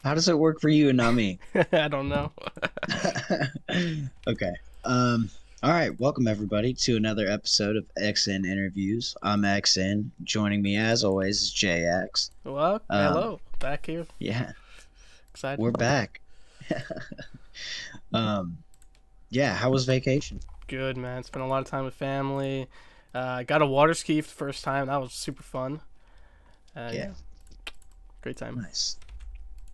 How does it work for you and not me? I don't know. Okay. Um, all right. Welcome everybody to another episode of XN Interviews. I'm XN. Joining me as always is JX. Well, Um, hello, back here. yeah, Excited. we're back. um, yeah, how was vacation? Good, man. Spent a lot of time with family. Got a water ski for the first time. That was super fun. Yeah, Yeah, great time. nice.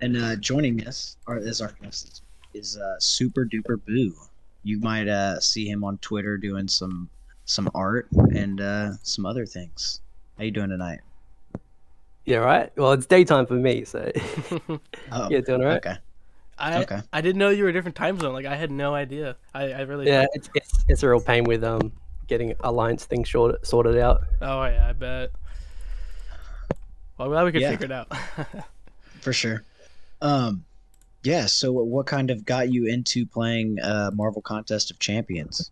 And joining us as our guest is Super Duper Boo. You might see him on Twitter doing some art and some other things. How you doing tonight? Yeah, right. Well, it's daytime for me, so Oh, yeah, doing all right. okay. I Okay. I didn't know you were a different time zone. Like I had no idea. I really Yeah, thought. it's a real pain with getting alliance things sorted out. Oh yeah, I bet. Well, I'm glad we could Yeah, figure it out. for sure. Um, yeah, so what kind of got you into playing Marvel Contest of Champions?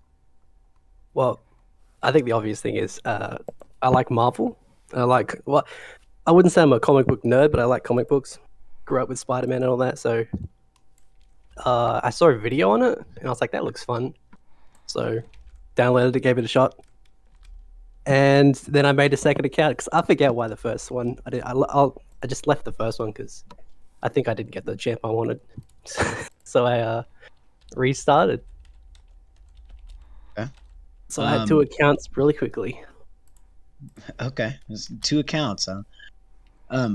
Well, I think the obvious thing is I like Marvel. I wouldn't say I'm a comic book nerd, but I like comic books. Grew up with Spider-Man and all that, so I saw a video on it and I was like, that looks fun. So downloaded it, gave it a shot, and then I made a second account because I forget why the first one I did. I just left the first one because I think I didn't get the champ I wanted. So I restarted. Okay. So I had two Um, accounts really quickly. okay. It's two accounts, huh?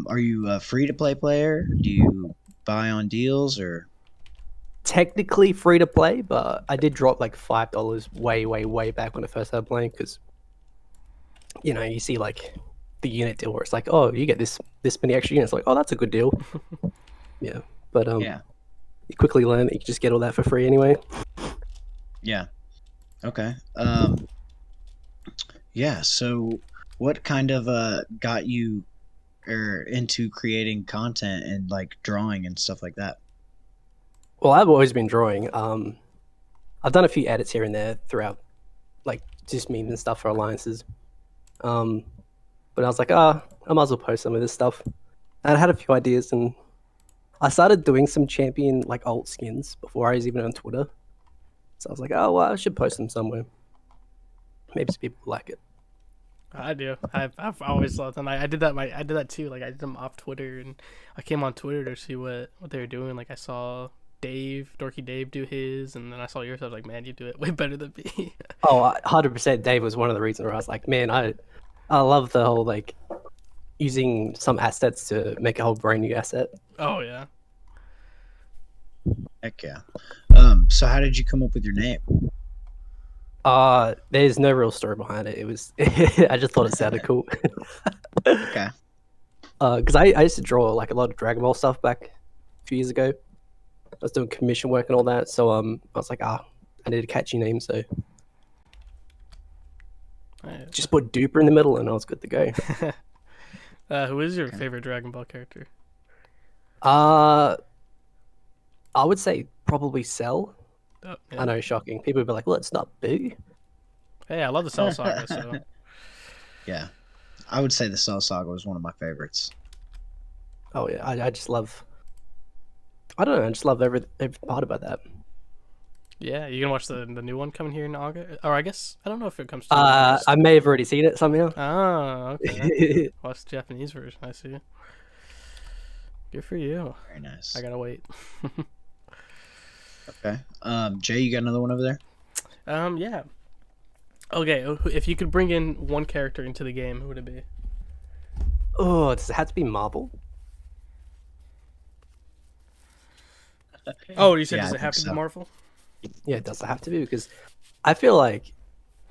Are you a free to play player? Do you buy on deals or Technically free to play, but I did drop like $5 way, way, way back when I first started playing because you see like the unit deal where it's like, oh, you get this many extra units. Like, oh, that's a good deal. Yeah, but yeah. you quickly learn that you can just get all that for free anyway. Yeah. Okay. Yeah, so what kind of got you into creating content and like drawing and stuff like that? Well, I've always been drawing. I've done a few edits here and there throughout, like just memes and stuff for alliances. Um, but I was like, I might as well post some of this stuff. And I had a few ideas, and I started doing some champion like alt skins before I was even on Twitter. So I was like, oh well, I should post them somewhere. Maybe some people will like it. I do. I've always loved them. I did that. I did that too. Like I did them off Twitter, and I came on Twitter to see what they were doing. Like I saw Dorky Dave do his, and then I saw yours. I was like, man, you do it way better than me. Oh, 100%. Dave was one of the reasons where I was like, man, I love the whole like using some assets to make a whole brand new asset. Oh yeah. Heck yeah. So how did you come up with your name? There's no real story behind it. It was I just thought it sounded cool. Okay. Because I used to draw like a lot of Dragon Ball stuff back a few years ago. I was doing commission work and all that, so I was like, I need a catchy name, so just put Duper in the middle, and I was good to go. Who is your Okay. favorite Dragon Ball character? Uh, I would say probably Cell. Oh, I yeah. know, shocking. People would be like, well, it's not Boo. Hey, I love the Cell Saga. So Yeah. I would say the Cell Saga was one of my favorites. Oh yeah, I just love. I don't know. I just love every part about that. yeah, you can watch the new one coming here in August. Or I guess I don't know if it comes to August. I may have already seen it somehow. Oh, okay. Watch the Japanese version. I see. Good for you. Very nice. I gotta wait. Okay. Jay, you got another one over there? Yeah. Okay, if you could bring in one character into the game, who would it be? Oh, does it have to be Marvel? Oh, you said Yeah, does I it have to think be so. Marvel? Yeah, does it have to be? Because I feel like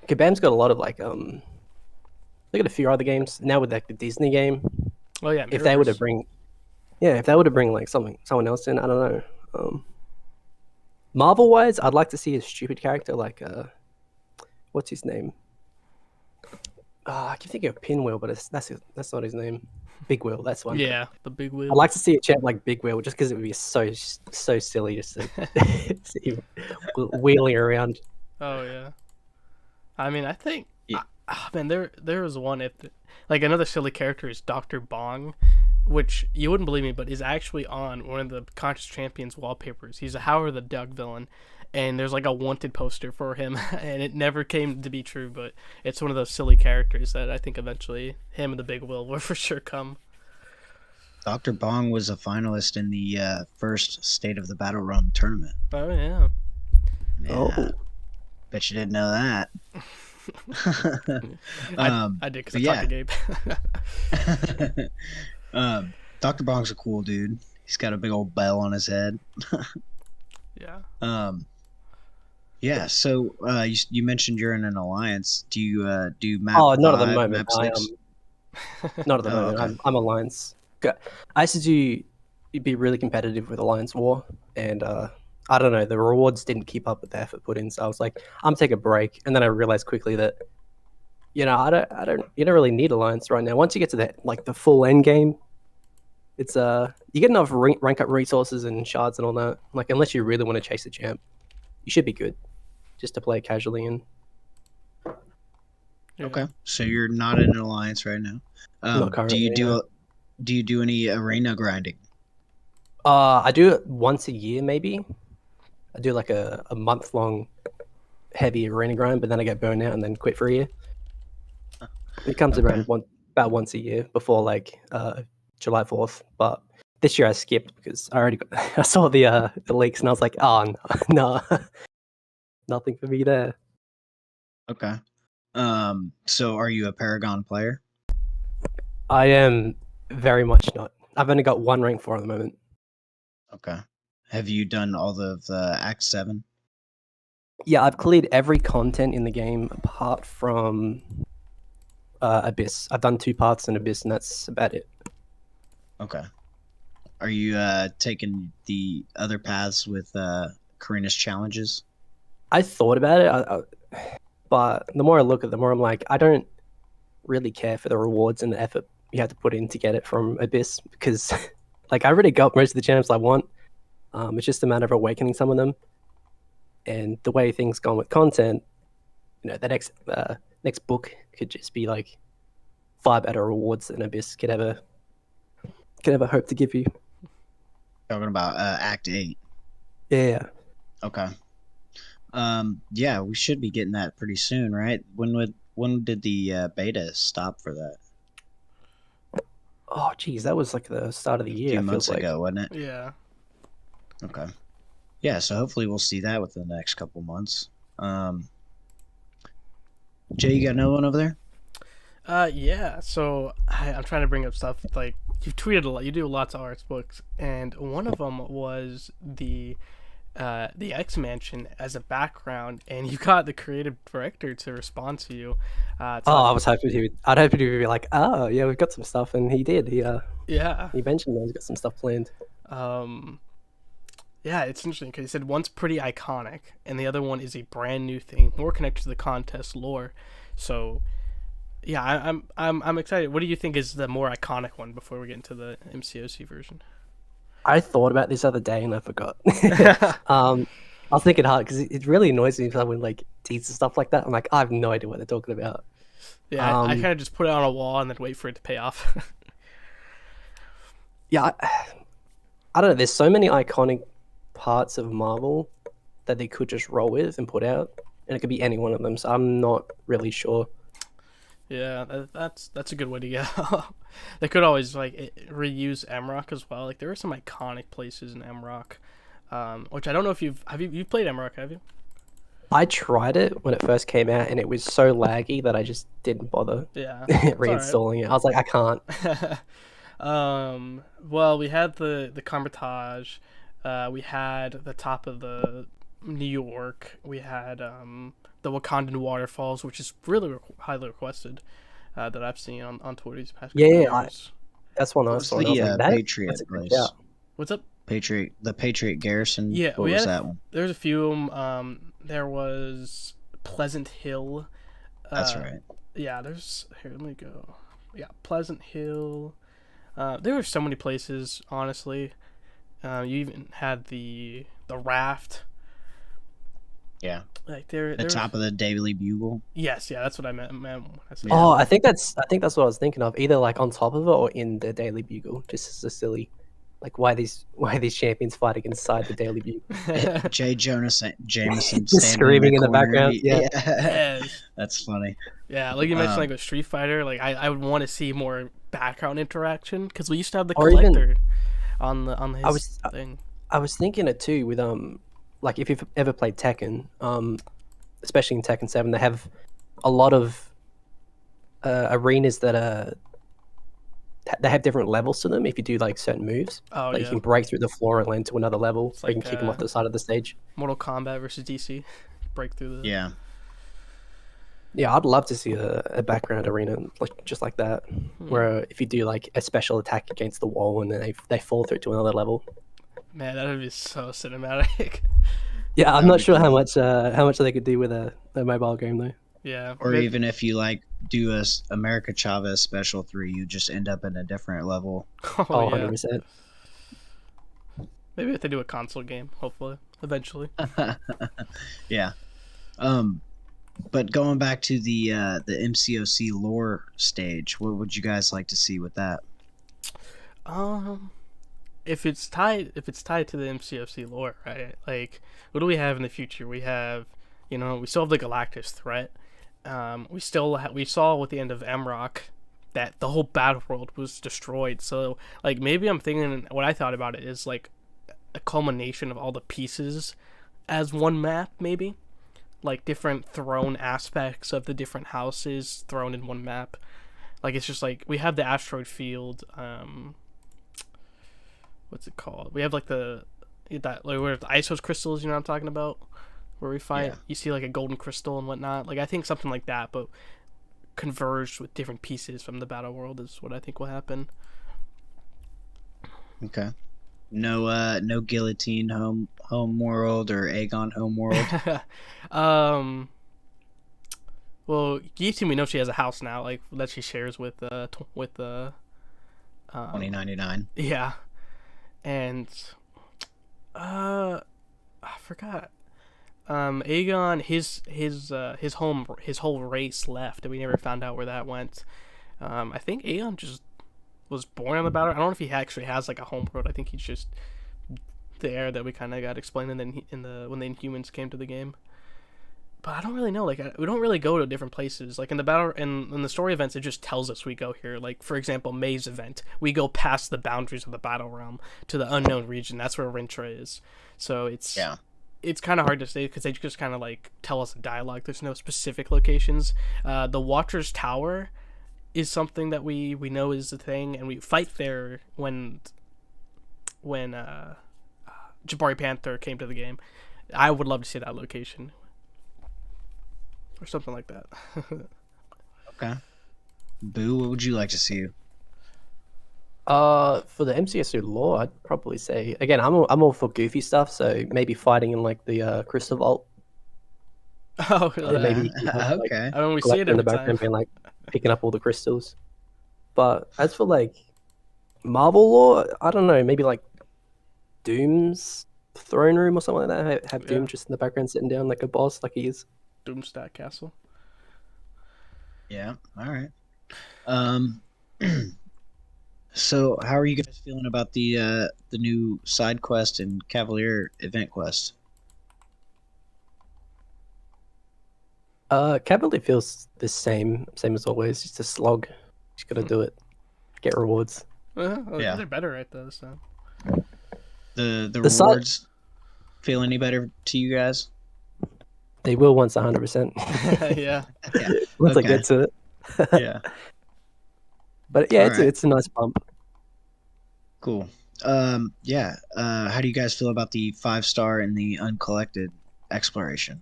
Kabam's got a lot of like look at a few other games now with like the Disney game. Oh yeah, If they were to Mirrorverse. bring, yeah, if they were to bring like someone else in, I don't know. Marvel wise, I'd like to see a stupid character like what's his name? I keep thinking of Pinwheel, but that's not his name. Big Wheel, that's one. Yeah, the big wheel. I'd like to see a champ like Big Wheel, just because it would be so silly just to see him wheeling around. Oh yeah. I mean, I think. Yeah. Man, there was one if like another silly character is Doctor Bong, which you wouldn't believe me, but is actually on one of the Contest Champions wallpapers. He's a Howard the Duck villain, and there's like a wanted poster for him, and it never came to be true, but it's one of those silly characters that I think eventually him and the Big will for sure come. Dr. Bong was a finalist in the first State of the Battle Realm tournament. Oh, yeah. Yeah. Oh. Bet you didn't know that. I did because I talked to Gabe. Dr. Bong's a cool dude. He's got a big old bell on his head. Yeah. Yeah. So you mentioned you're in an alliance. Do you do map? Oh, not at the 5, moment. Map I 6? not at the Oh, moment. okay. I'm Alliance. I used to be really competitive with Alliance War, and I don't know, the rewards didn't keep up with the effort put in. So I was like, I'm taking a break, and then I realized quickly that you don't really need Alliance right now. Once you get to the full end game, it's you get enough rank up resources and shards and all that. Like unless you really want to chase the champ, you should be good just to play casually and. Yeah. Okay. So you're not in an alliance right now. Not currently, Do you do any arena grinding? I do it once a year, maybe. I do like a month-long heavy arena grind, but then I get burned out and then quit for a year. It comes Okay. around about once a year before like July 4th. But this year I skipped because I saw the leaks and I was like, oh no, nothing for me there. Okay. So are you a Paragon player? I am very much not. I've only got one rank 4 at the moment. Okay. Have you done all of the Act 7? Yeah, I've cleared every content in the game apart from Abyss. I've done 2 paths in Abyss, and that's about it. Okay. Are you taking the other paths with Karina's challenges? I thought about it, but the more I look at it, the more I'm like, I don't really care for the rewards and the effort you have to put in to get it from Abyss because, like, I already got most of the champs I want. It's just a matter of awakening some of them. And the way things gone with content, the next book could just be like 5 better rewards than Abyss could ever hope to give you. Talking about Act 8. Yeah. Okay. Yeah, we should be getting that pretty soon, right? When did the beta stop for that? Oh, geez, that was like the start of the A year. few I months feel like. ago, wasn't it? Yeah. Okay. Yeah, so hopefully we'll see that within the next couple months. Jay, you got another one over there? Yeah. So I'm trying to bring up stuff like you've tweeted a lot. You do lots of arts books, and one of them was the X Mansion as a background, and you got the creative director to respond to you. I was hoping I'd hoped he would be like, oh yeah, we've got some stuff, and he did. He yeah. he mentioned he's got some stuff planned. Yeah, it's interesting because he said one's pretty iconic, and the other one is a brand new thing, more connected to the contest lore. So, yeah, I'm excited. What do you think is the more iconic one before we get into the MCOC version? I thought about this other day and I forgot. I was thinking hard because it really annoys me when like teases stuff like that. I'm like, I have no idea what they're talking about. Yeah, I kind of just put it on a wall and then wait for it to pay off. Yeah, I don't know. There's so many iconic parts of Marvel that they could just roll with and put out, and it could be any one of them. So I'm not really sure. Yeah, that's a good way to go. They could always like reuse Emrock as well. Like there are some iconic places in Emrock, which I don't know if you've played Emrock, have you? I tried it when it first came out, and it was so laggy that I just didn't bother Yeah, reinstalling it. I was like, I can't. Well, we had the Carmitage, we had the top of the New York, we had the Wakandan waterfalls, which is really highly requested that I've seen on Twitter these past couple years. That's one I What's saw. the I was like, Patriot that's a good place? shout. What's up? The Patriot Garrison. Yeah, what was that one? There's a few. There was Pleasant Hill. That's right. Yeah, there's here. Let me go. Yeah, Pleasant Hill. There were so many places. Honestly, you even had the raft. Yeah. Like The top of the Daily Bugle. Yes, yeah, that's what I meant when I said. Yeah. Oh, I think that's what I was thinking of. Either like on top of it or in the Daily Bugle. Just as a silly, like why these champions fighting inside the Daily Bugle. Jay Jameson Just standing screaming in the corner. background. Yeah. Yes. That's funny. Yeah, like you mentioned, like with Street Fighter, like I would want to see more background interaction because we used to have the Or even- collector on his thing. I was thinking it too with like if you've ever played Tekken, especially in Tekken 7, they have a lot of arenas that they have different levels to them if you do like certain moves. Oh Like yeah, you can break through the floor and land to another level, It's or you can like, kick them off the side of the stage. Mortal Kombat versus DC, break through the. Yeah. Yeah, I'd love to see a background arena like just like that, where if you do like a special attack against the wall and then they fall through to another level. Man, that would be so cinematic. Yeah, I'm That'd not be sure cool. how much they could do with a mobile game though. Yeah. Or maybe- even if you like do a America Chavez Special 3, you just end up in a different level. Oh, yeah. 100%. Maybe if they do a console game, hopefully, eventually. Yeah. But going back to the MCOC lore stage, what would you guys like to see with that? If it's tied to the MCOC lore, right? Like, what do we have in the future? We have, we still have the Galactus threat. We saw with the end of MROC that the whole battle world was destroyed. So, like, maybe I'm thinking what I thought about it is like a culmination of all the pieces as one map, maybe. Like different thrown aspects of the different houses thrown in one map. Like it's just like we have the asteroid field. What's it called? We have like where the Isos crystals. You know what I'm talking about? Where we fight, Yeah. You see like a golden crystal and whatnot. Like I think something like that, but converged with different pieces from the battle world is what I think will happen. Okay. No Guillotine home world or Aegon home world. Well, Guillotine, we know she has a house now, like that she shares with 2099. Yeah, and I forgot. Aegon, his whole race left, and we never found out where that went. I think Aegon just was born on the battle. I don't know if he actually has like a home world. I think he's just there that we kind of got explained, and then when the Inhumans came to the game. But I don't really know. Like we don't really go to different places. Like in the battle in the story events, it just tells us we go here. Like for example, May's event, we go past the boundaries of the battle realm to the unknown region. That's where Rintra is. So it's kind of hard to say because they just kind of like tell us a dialogue. There's no specific locations. The Watcher's Tower is something that we know is a thing, and we fight there when Jabari Panther came to the game. I would love to see that location or something like that. Okay. Boo, what would you like to see? For the MCSU lore, I'd probably say again, I'm all for goofy stuff. So maybe fighting in like the Crystal Vault. Oh, Yeah, maybe like, Okay. I mean, we see it in the every time. background, being like picking up all the crystals. But as for like Marvel lore, I don't know. Maybe like Doom's throne room or something like that. Have Doom Yeah. just in the background sitting down like a boss, like he is. Doomstack Castle. Yeah. All right. So how are you guys feeling about the new side quest and Cavalier event quest? Cavalier feels the same as always. Just a slog. Just gotta do it. Get rewards. Yeah. They're better at those. So. The side- rewards feel any better to you guys? They will once 100%. Yeah. Yeah. Once I Okay. get to it. Yeah. But yeah, Alright. it's a nice bump. Cool. Yeah. How do you guys feel about the 5-star and the uncollected exploration?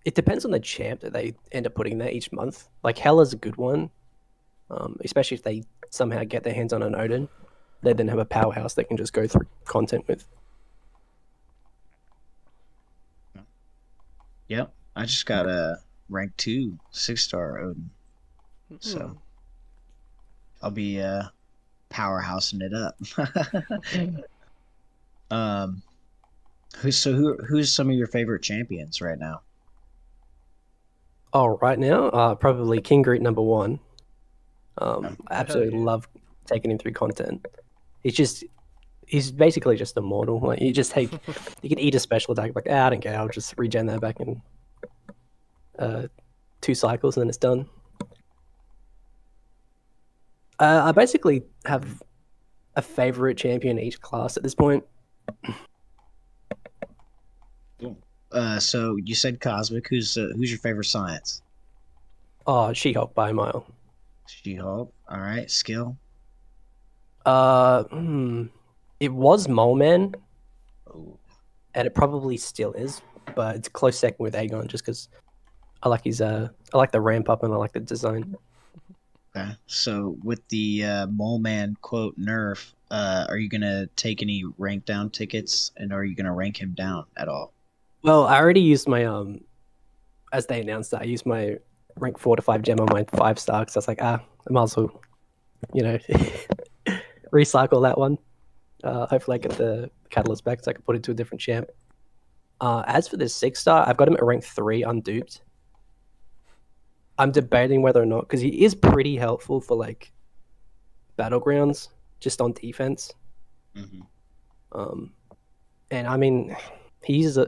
It depends on the champ that they end up putting there each month. Like Hela's a good one, especially if they somehow get their hands on an Odin. They then have a powerhouse they can just go through content with. Yep. I just got a rank 2 6-star Odin. So I'll be powerhousing it up. um, who's some of your favorite champions right now? Oh, right now, probably King Groot #1. I absolutely yeah. love taking him through content. He's basically just immortal. Like you just take, you can eat a special attack. Like I don't care. I'll just regen that back in 2 cycles and then it's done. I basically have a favorite champion in each class at this point. So you said Cosmic. Who's your favorite science? Oh, She-Hulk by a mile. She-Hulk. All right. Skill. It was Mole Man, Oh, and it probably still is, but it's a close second with Aegon just because I like I like the ramp up and I like the design. okay. So with the Mole Man quote nerf, are you gonna take any rank down tickets, and are you gonna rank him down at all? Well, I already used my as they announced that I used my rank 4 to 5 gem on my 5-star, so I was like, I might as well, recycle that one. Hopefully I get the catalyst back so I can put it to a different champ. As for the 6-star, I've got him at rank 3 unduped. I'm debating whether or not, because he is pretty helpful for like battlegrounds, just on defense. Mm-hmm. And I mean, his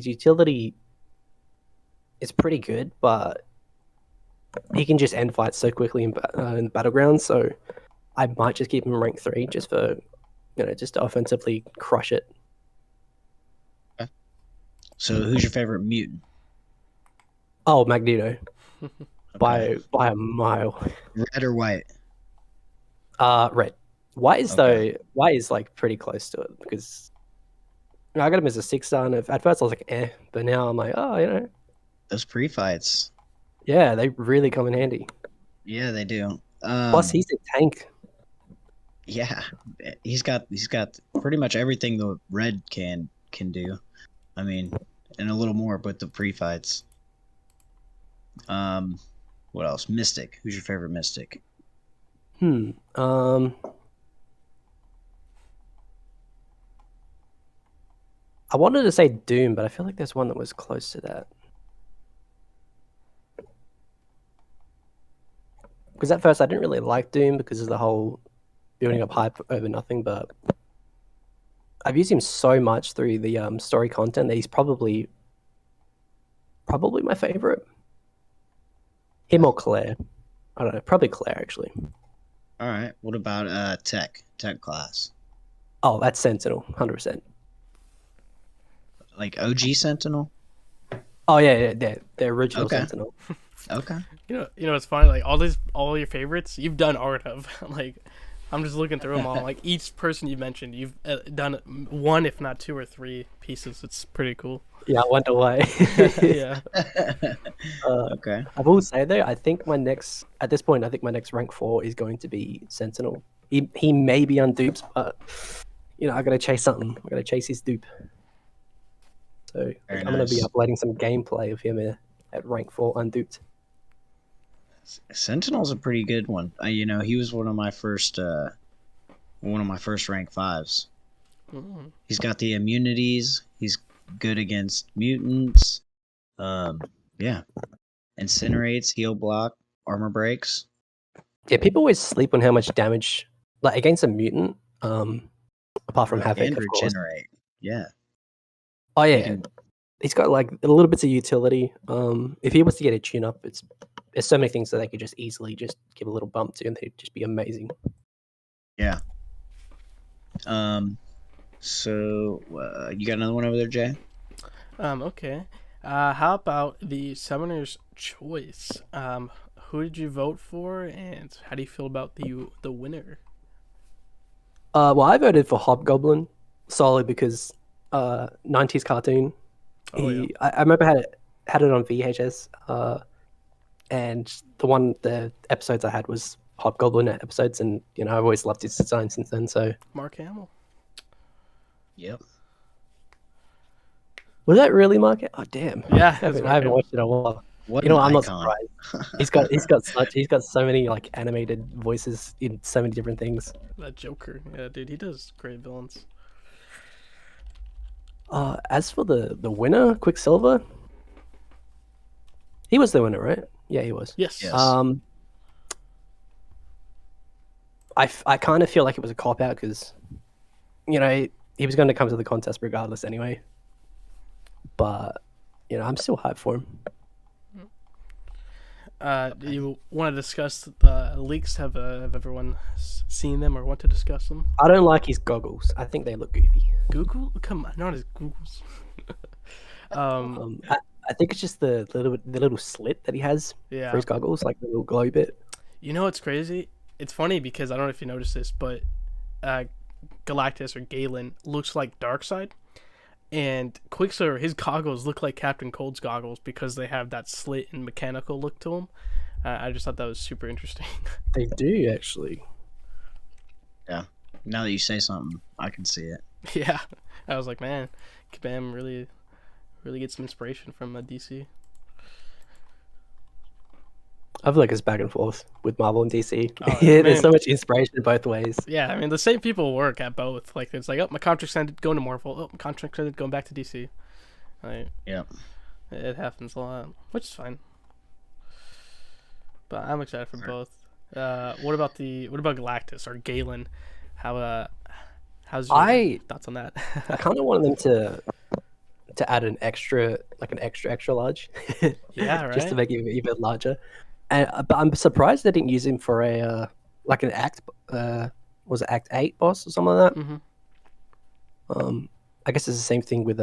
utility is pretty good, but he can just end fights so quickly in battlegrounds. So I might just keep him rank 3 just for just to offensively crush it. Okay. So who's your favorite mutant? Oh, Magneto. Okay. By a mile. Red or white? Red. White is like pretty close to it because I got him as a 6-star, and at first I was like, but now I'm like, Those pre-fights. yeah, they really come in handy. Yeah, they do. Plus, he's a tank. Yeah, he's got pretty much everything the red can do. I mean, and a little more, but the pre-fights. What else? Mystic. Who's your favorite Mystic? I wanted to say Doom, but I feel like there's one that was close to that. Because at first I didn't really like Doom because of the whole building up hype over nothing, but I've used him so much through the story content that he's probably my favorite. Him or Claire. I don't know, probably Claire actually. All right. What about tech class? Oh, that's Sentinel, 100%. Like OG Sentinel? Oh yeah, the original Okay. Sentinel. Okay. It's funny. Like all your favorites, you've done art of. Like, I'm just looking through them all. Like each person you mentioned, you've done one, if not 2 or 3 pieces. It's pretty cool. Yeah, I wonder why. Yeah. Okay. I will say though, at this point, I think my next rank 4 is going to be Sentinel. He may be unduped, but I gotta chase something. I gotta chase his dupe. So Very I'm gonna be nice. uploading some gameplay of him at rank 4 unduped. Sentinel's a pretty good one. He was one of my first rank 5s. Mm. He's got the immunities. He's good against mutants. Yeah. Incinerates, heal block, armor breaks. Yeah, people always sleep on how much damage, like against a mutant. Apart from Havoc, and of course. regenerate. Yeah. Oh yeah, can- he's got like a little bits of utility. If he was to get a tune up, there's so many things that they could just easily just give a little bump to, and they'd just be amazing. Yeah. So you got another one over there, Jay? Okay. How about the Summoner's Choice? Who did you vote for, and how do you feel about the winner? Well, I voted for Hobgoblin solely because 90s cartoon. I remember had it on VHS, and the episodes I had was Hobgoblin episodes, and I've always loved his design since then. So Mark Hamill. Yep. was that really Mark? Oh damn! Yeah, I haven't watched it in a while. What You know, an I'm not icon. surprised. He's got so many like animated voices in so many different things. That Joker, yeah, dude, he does great villains. As for the winner, Quicksilver, he was the winner, right? Yeah, he was. Yes. Yes. I kind of feel like it was a cop out because, you know, he was going to come to the contest regardless anyway. But, you know, I'm still hyped for him. Do you want to discuss the leaks? Have everyone seen them or want to discuss them? I don't like his goggles. I think they look goofy. Google? Come on, not his Googles. I think it's just the little slit that he has Yeah. for his goggles, like the little glow bit. You know what's crazy? It's funny because I don't know if you noticed this, but Galactus or Galen looks like Darkseid, and Quicksilver, his goggles look like Captain Cold's goggles because they have that slit and mechanical look to them. I just thought that was super interesting. They do actually. Yeah. Now that you say something, I can see it. Yeah, I was like, man, Kabam really gets some inspiration from DC. I feel like it's back and forth with Marvel and DC. Oh, yeah, There's man. so much inspiration both ways. Yeah, I mean the same people work at both. Like it's like, oh, my contract's ended, going to Marvel. Oh, my contract's ended, going back to DC. Like, Yeah. it happens a lot, which is fine. But I'm excited for both. What about Galactus or Galen? How's your thoughts on that? I kind of wanted them to add an extra large. Yeah, right. Just to make it even larger. But I'm surprised they didn't use him for a like an act. Was it Act 8 boss or something like that? Mm-hmm. I guess it's the same thing with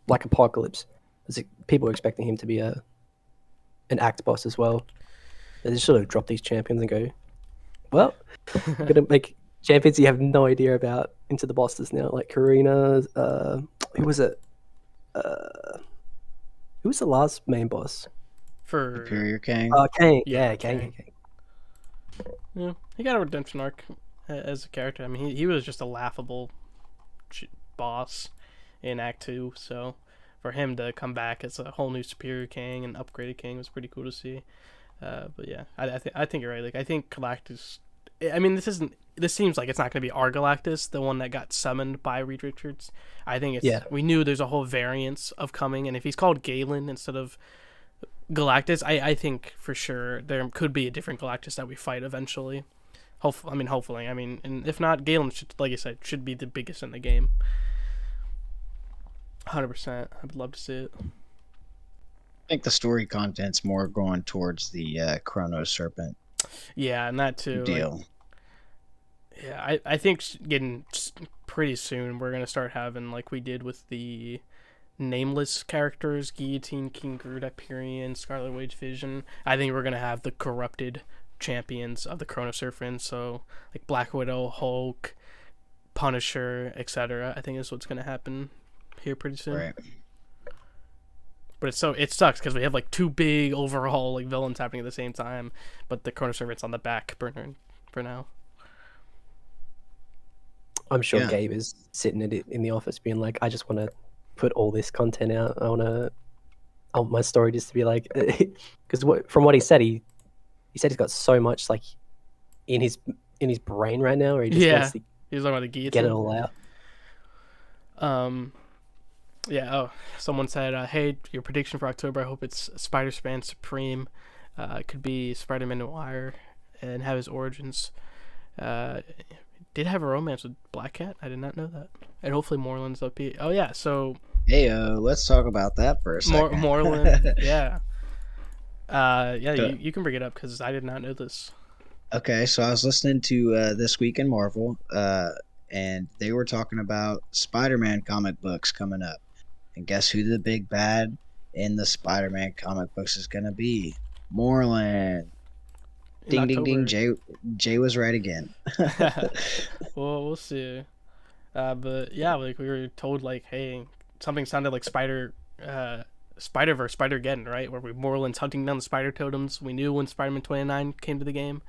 like Apocalypse. People were expecting him to be an act boss as well. They just sort of drop these champions and go, well, gonna make champions you have no idea about into the bosses now, like Karina. Who was it? Who was the last main boss? For Superior King. Kang. Yeah, Yeah, Kang. Kang. Yeah, he got a redemption arc as a character. I mean, he was just a laughable boss in Act 2, so for him to come back as a whole new Superior King and upgraded King was pretty cool to see. But yeah, I think you're right. Like I think Galactus. I mean, this seems like it's not going to be our Galactus, the one that got summoned by Reed Richards. I think it's we knew there's a whole variance of coming, and if he's called Galen instead of Galactus, I think for sure there could be a different Galactus that we fight eventually. Hopefully. I mean, and if not, Galen should, like I said, should be the biggest in the game. 100%. I would love to see it. I think the story content's more going towards the Chrono Serpent Yeah, and that too. deal. Like, yeah, I think getting pretty soon we're gonna start having like we did with the nameless characters, Guillotine, King Groot, Hyperion, Scarlet Witch, Vision. I think we're gonna have the corrupted champions of the Chrono Serpent, so like Black Widow, Hulk, Punisher, etc. I think that's what's gonna happen here pretty soon. Right. But it sucks because we have like two big overall like villains happening at the same time, but the Chrono Serpent's on the back burner for now. I'm sure Yeah. Gabe is sitting in the office being like, I just want to put all this content out. I want my story just to be like, because from what he said, he said he's got so much like in his brain right now, where he just wants to He's talking about the guillotine. get it all out. Yeah. Oh, someone said, "Hey, your prediction for October. I hope it's Spider-Man Supreme. It could be Spider-Man Noir and have his origins. Did have a romance with Black Cat. I did not know that. And hopefully Moreland's up. Oh yeah. So Hey, let's talk about that for a second. Moreland. Yeah. You can bring it up because I did not know this. Okay, so I was listening to This Week in Marvel, and they were talking about Spider-Man comic books coming up. And guess who the big bad in the Spider-Man comic books is going to be? Moreland. Ding, ding, ding. Jay was right again. Well, we'll see. But yeah, like we were told, like, hey, something sounded like Spider-Verse, Spider-Geddon, right? Where Moreland's hunting down the spider totems. We knew when Spider-Man 29 came to the game.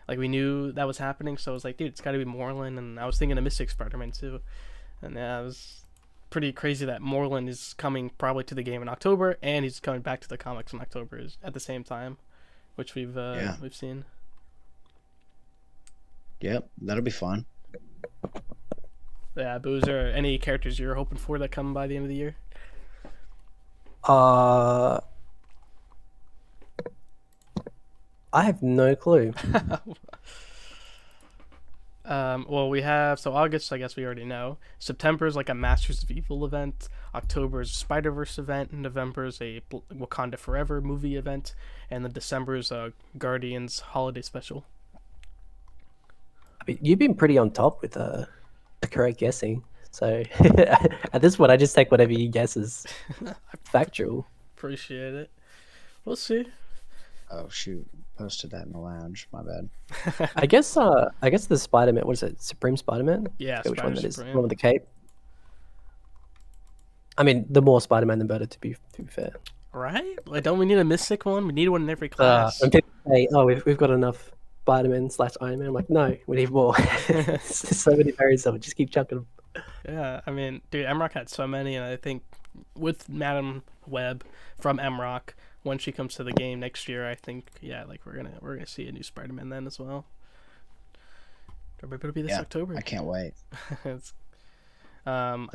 Like, we knew that was happening, so I was like, dude, it's got to be Moreland. And I was thinking of Mystic Spider-Man, too. And yeah, pretty crazy that Moreland is coming probably to the game in October, and he's coming back to the comics in October at the same time, which we've seen. Yep, that'll be fun. Yeah, but was there any characters you're hoping for that come by the end of the year? I have no clue. Well, we have August. I guess we already know. September is like a Masters of Evil event. October is a Spider Verse event. November is a Wakanda Forever movie event, and then December is a Guardians holiday special. I mean, you've been pretty on top with the correct guessing. So at this point, I just take whatever you guess as factual. Appreciate it. We'll see. Oh shoot! Posted that in the lounge. My bad. I guess the Spider-Man. What is it? Supreme Spider-Man. Yeah, which one that is? Supreme. The one with the cape. I mean, the more Spider-Man, the better. To be fair. Right? Like, don't we need a Mystic one? We need one in every class. When people say, "Oh, we've got enough Spider-Man / Iron Man," I'm like, no, we need more. There's so many variants of it. Just keep chucking them. Yeah, I mean, dude, MROC had so many, and I think with Madam Web from MROC, when she comes to the game next year, I think like we're gonna see a new Spider-Man then as well. It'll be this October. I can't wait. It's, Go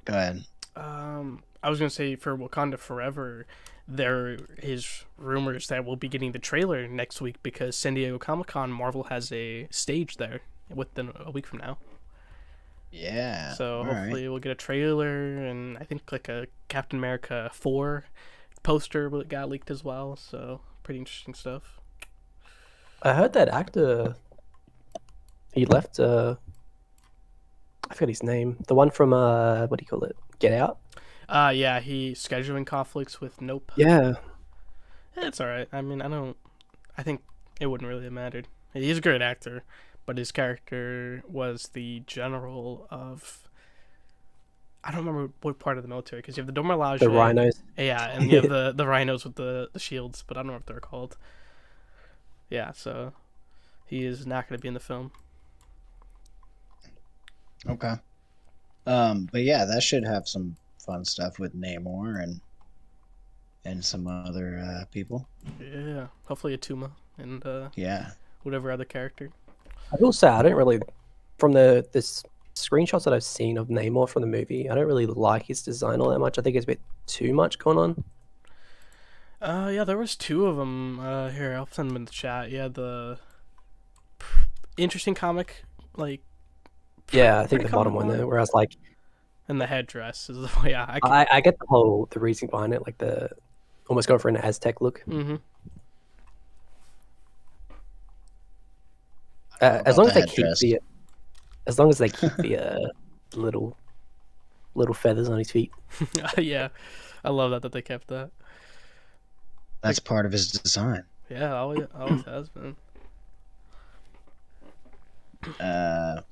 ahead. I was gonna say for Wakanda Forever, there is rumors that we'll be getting the trailer next week because San Diego Comic-Con, Marvel has a stage there within a week from now. Yeah. So hopefully we'll get a trailer, and I think like a Captain America 4 poster got leaked as well. So pretty interesting stuff. I heard that actor. He left. I forget his name. The one from what do you call it? Get Out. Yeah, he scheduling conflicts with Nope. Yeah. It's all right. I mean, I think it wouldn't really have mattered. He's a great actor, but his character was the general of, I don't remember what part of the military, because you have the Dora Milaje. The rhinos. Yeah, and you have the rhinos with the shields, but I don't know what they're called. Yeah, so he is not going to be in the film. Okay. But yeah, that should have some fun stuff with Namor and some other people. Yeah, hopefully Atuma and whatever other character. I will say I don't really, from the screenshots that I've seen of Namor from the movie, I don't really like his design all that much. I think it's a bit too much going on. Yeah, there was 2 of them. Here, I'll send them in the chat. Yeah, the interesting comic, like. Yeah, I think the bottom one there, where I was like. And the headdress is yeah. I get the reason behind it, like the almost going for an Aztec look. Mm-hmm. As long as they keep the little feathers on his feet. Yeah, I love that they kept that. That's part of his design. Yeah, always has been.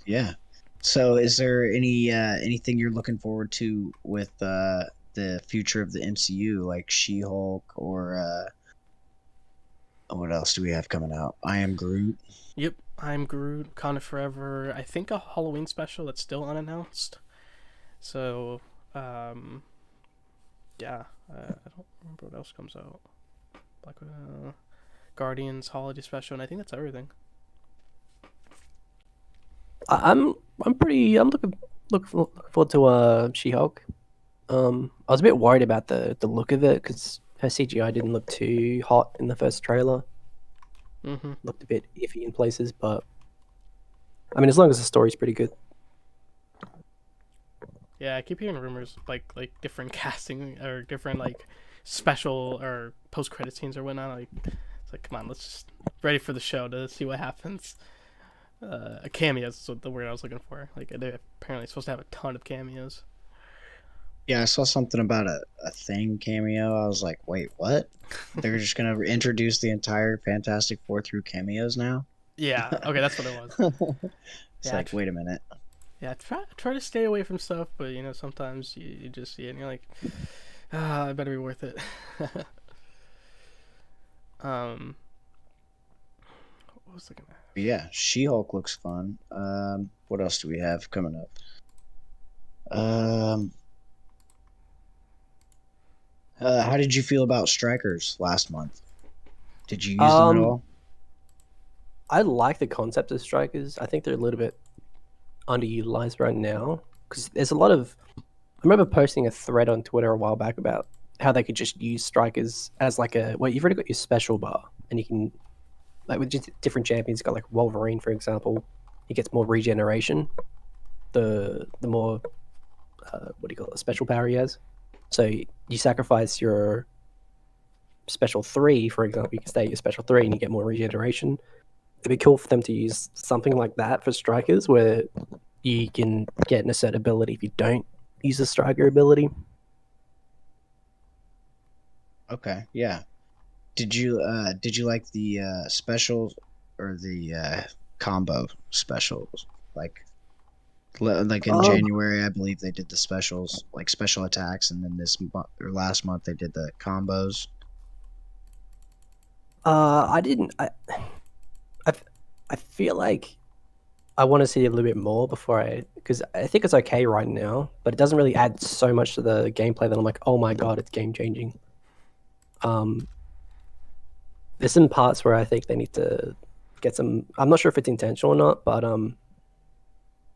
Yeah. So, is there anything you're looking forward to with the future of the MCU, like She-Hulk or what else do we have coming out? I Am Groot. Yep, I Am Groot, Wakanda Forever. I think a Halloween special that's still unannounced. So, yeah, I don't remember what else comes out. Like Guardians holiday special, and I think that's everything. I'm looking forward to She-Hulk. I was a bit worried about the look of it because her CGI didn't look too hot in the first trailer. Mm-hmm. Looked a bit iffy in places, but I mean, as long as the story's pretty good. Yeah, I keep hearing rumors like different casting or different like special or post credit scenes or whatnot. Like it's like, come on, let's just ready for the show to see what happens. Cameos is what the word I was looking for. Like they're apparently supposed to have a ton of cameos. Yeah, I saw something about a Thing cameo. I was like, wait, what? They're just gonna introduce the entire Fantastic Four through cameos now? Yeah, okay, that's what it was. It's like, wait a minute. Yeah, try to stay away from stuff, but you know, sometimes you just see it and you're like, it better be worth it. What was I gonna? Yeah, She-Hulk looks fun. What else do we have coming up? Um, how did you feel about strikers last month? Did you use them at Um, all? I like the concept of strikers. I think they're a little bit underutilized right now because there's a lot of. I remember posting a thread on Twitter a while back about how they could just use strikers as like a well, you've already got your special bar, and you can like with just different champions. You've got like Wolverine, for example, he gets more regeneration. The more what do you call it, special power he has. So you sacrifice your special three, for example, you can stay at your special three and you get more regeneration. It'd be cool for them to use something like that for strikers where you can get an assert ability if you don't use a striker ability. Okay, yeah. Did you like the specials or the combo specials? Like like in Um, January, I believe they did the specials, like special attacks, and then this month or last month they did the combos. I didn't. I, I feel like I want to see a little bit more before because I think it's okay right now, but it doesn't really add so much to the gameplay that I'm like, oh my god, it's game changing. Um, there's some parts where I think they need to get some. I'm not sure if it's intentional or not, but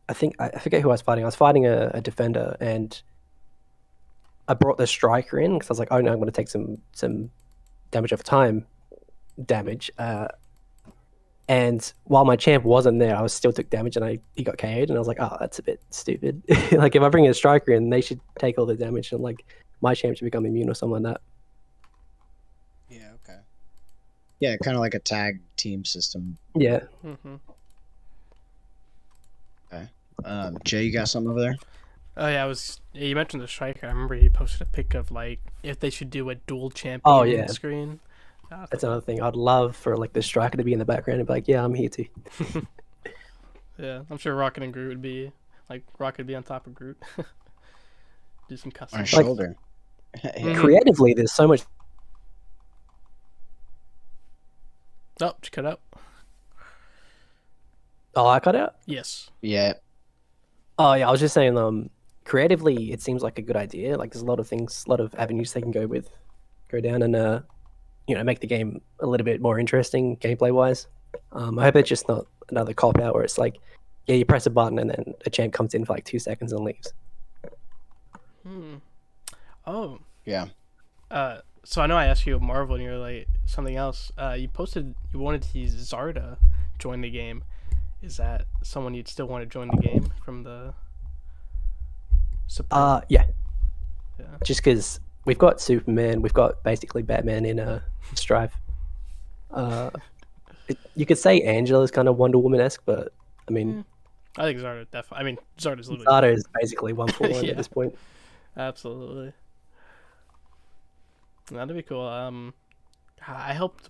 I think I forget who I was fighting. I was fighting a defender, and I brought the striker in because I was like, oh no, I'm going to take some damage over time damage. And while my champ wasn't there, I still took damage, and he got KO'd, and I was like, oh, that's a bit stupid. Like if I bring a striker in, they should take all the damage, and like my champ should become immune or something like that. Yeah, okay. Yeah, kind of like a tag team system. Yeah. Mm-hmm. Okay. Jay, you got something over there? Oh yeah, you mentioned the striker. I remember you posted a pic of like if they should do a dual champion Oh yeah. screen. That's another thing. I'd love for like the striker to be in the background and be like, yeah, I'm here too. Yeah, I'm sure Rocket and Groot would be Rocket would be on top of Groot. Do some On custom. his Like- shoulder. Mhm. Creatively, there's so much. Oh, just cut out. Oh, I cut out. Yes. Yeah. Oh yeah, I was just saying. Creatively, it seems like a good idea. Like there's a lot of things, a lot of avenues they can go down, and make the game a little bit more interesting gameplay wise. I hope it's just not another cop out where it's like, yeah, you press a button and then a champ comes in for like 2 seconds and leaves. Hmm. Oh. Yeah. So I know I asked you about Marvel and you're like something else. You posted you wanted to see Zarda join the game. Is that someone you'd still want to join the game from the Supreme? Yeah. Yeah. Just because we've got Superman, we've got basically Batman in Strive. You could say Angela's kind of Wonder Woman-esque, but I mean, I think Zarda definitely. I mean, Zarda's literally Zara is basically 1-for-1 Yeah. at this point. absolutely. That'd be cool. I helped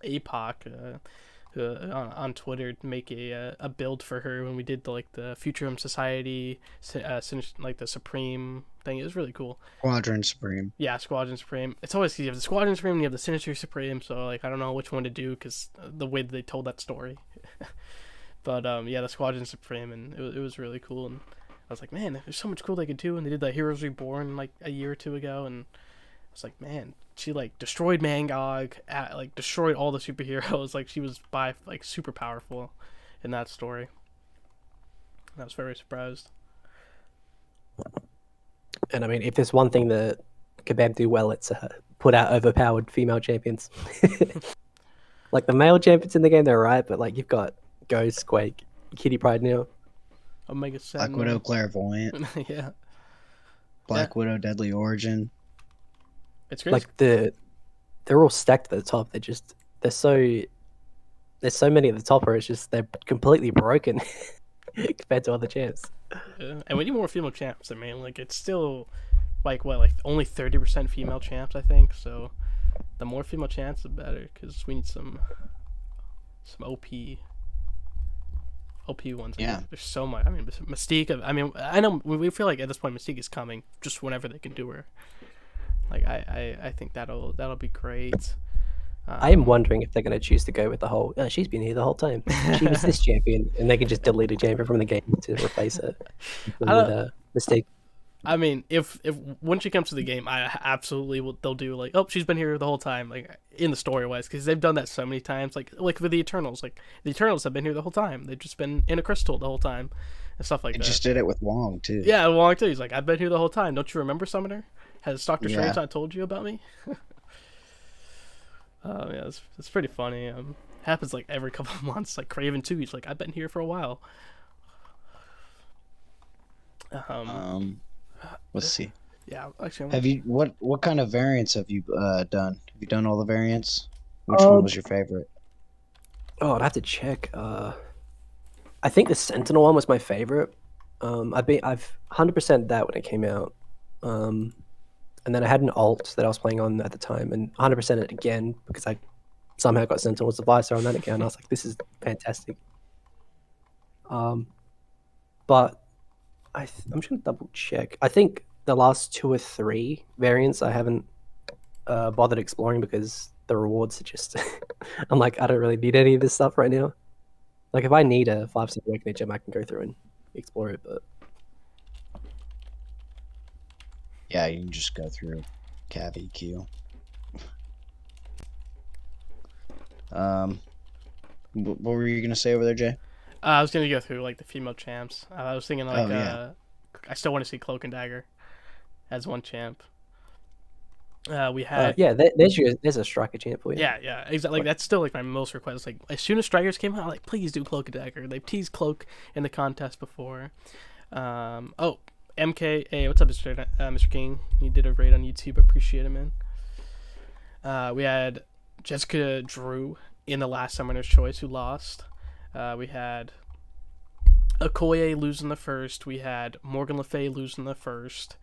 APOC on Twitter make a build for her when we did the Futurum Society, like the Supreme thing. It was really cool. Squadron Supreme. Yeah, Squadron Supreme. It's always you have the Squadron Supreme and you have the Sinister Supreme. So like I don't know which one to do because the way that they told that story. But yeah, the Squadron Supreme, and it was really cool. And I was like, man, there's so much cool they could do. And they did the Heroes Reborn like a year or two ago, and I was like, man, she like destroyed Mangog, like destroyed all the superheroes. Like she was super powerful in that story. And I was very surprised. And I mean, if there's one thing that Kabam do well, it's put out overpowered female champions. Like the male champions in the game, they're right, but like you've got Ghost, Quake, Kitty Pryde now. Omega Black 7. Widow Clairvoyant. Yeah. Black Widow Deadly Origin. It's great. Like they're all stacked at the top. There's so many at the top where it's just they're completely broken compared to other champs. Yeah. And we need more female champs. I mean, like it's still like only 30% female champs, I think. So the more female champs, the better, because we need some OP ones. I Yeah. mean, there's so much. I mean, Mystique. I mean, I know we feel like at this point Mystique is coming just whenever they can do her. Like I think that'll be great. I am wondering if they're going to choose to go with the whole, she's been here the whole time. She was this champion, and they can just delete a champion from the game to replace it with a mistake. I mean, if when she comes to the game, I absolutely will. They'll do like, oh, she's been here the whole time, like in the story wise, because they've done that so many times. Like with the Eternals, like the Eternals have been here the whole time. They've just been in a crystal the whole time, and stuff like They that. just did it with Wong too. Yeah, Wong too. He's like, I've been here the whole time. Don't you remember, Summoner? Has Doctor Strange not told you about me? Yeah, it's pretty funny. Happens like every couple of months. Like Craven too. He's like, I've been here for a while. Let's see. Yeah, actually, Have you what kind of variants have you done? Have you done all the variants? Which one was your favorite? Oh, I'd have to check. I think the Sentinel one was my favorite. I've 100% that when it came out. And then I had an alt that I was playing on at the time, and 100% it again because I somehow got Sentinel's Device on that account. I was like, this is fantastic. But I'm just gonna double check. I think the last 2 or 3 variants I haven't bothered exploring because the rewards are just. I'm like, I don't really need any of this stuff right now. Like, if I need a 5-star awakening gem, I can go through and explore it. But Yeah, you can just go through Cav EQ. What were you gonna say over there, Jay? I was gonna go through like the female champs. I was thinking like, yeah. I still want to see Cloak and Dagger as one champ. We had there's a striker champ for you. yeah, exactly. Like that's still like my most request. Like as soon as strikers came out, I'm like, please do Cloak and Dagger. They've teased Cloak in the contest before. MK, what's up, Mr. King? You did a raid on YouTube. Appreciate it, man. We had Jessica Drew in the last Summoner's Choice who lost. We had Okoye losing the first. We had Morgan Le Fay losing the first.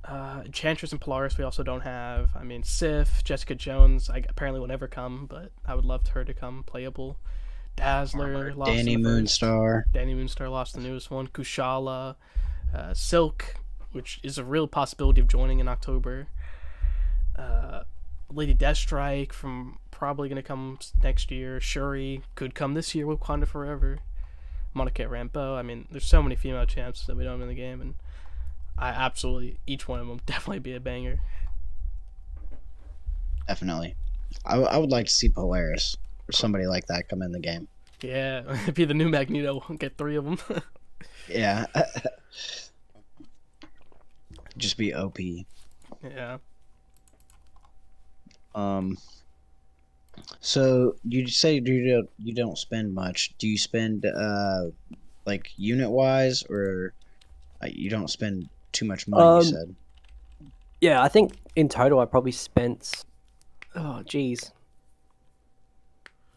Enchantress and Polaris we also don't have. I mean, Sif, Jessica Jones, apparently will never come, but I would love her to come playable. Dazzler lost Danny Moonstar. Danny Moonstar lost the newest one. Kushala, Silk, which is a real possibility of joining in October. Lady Deathstrike from probably going to come next year. Shuri could come this year with Wakanda Forever. Monica Rambeau. I mean, there's so many female champs that we don't have in the game, and I absolutely, each one of them definitely be a banger. Definitely. I would like to see Polaris or somebody like that come in the game. Yeah, it'd be the new Magneto. Get 3 of them. Yeah. Just be OP. Yeah. So you say you don't spend much. Do you spend like unit wise, or you don't spend too much money? You said. Yeah, I think in total I probably spent. Oh, geez.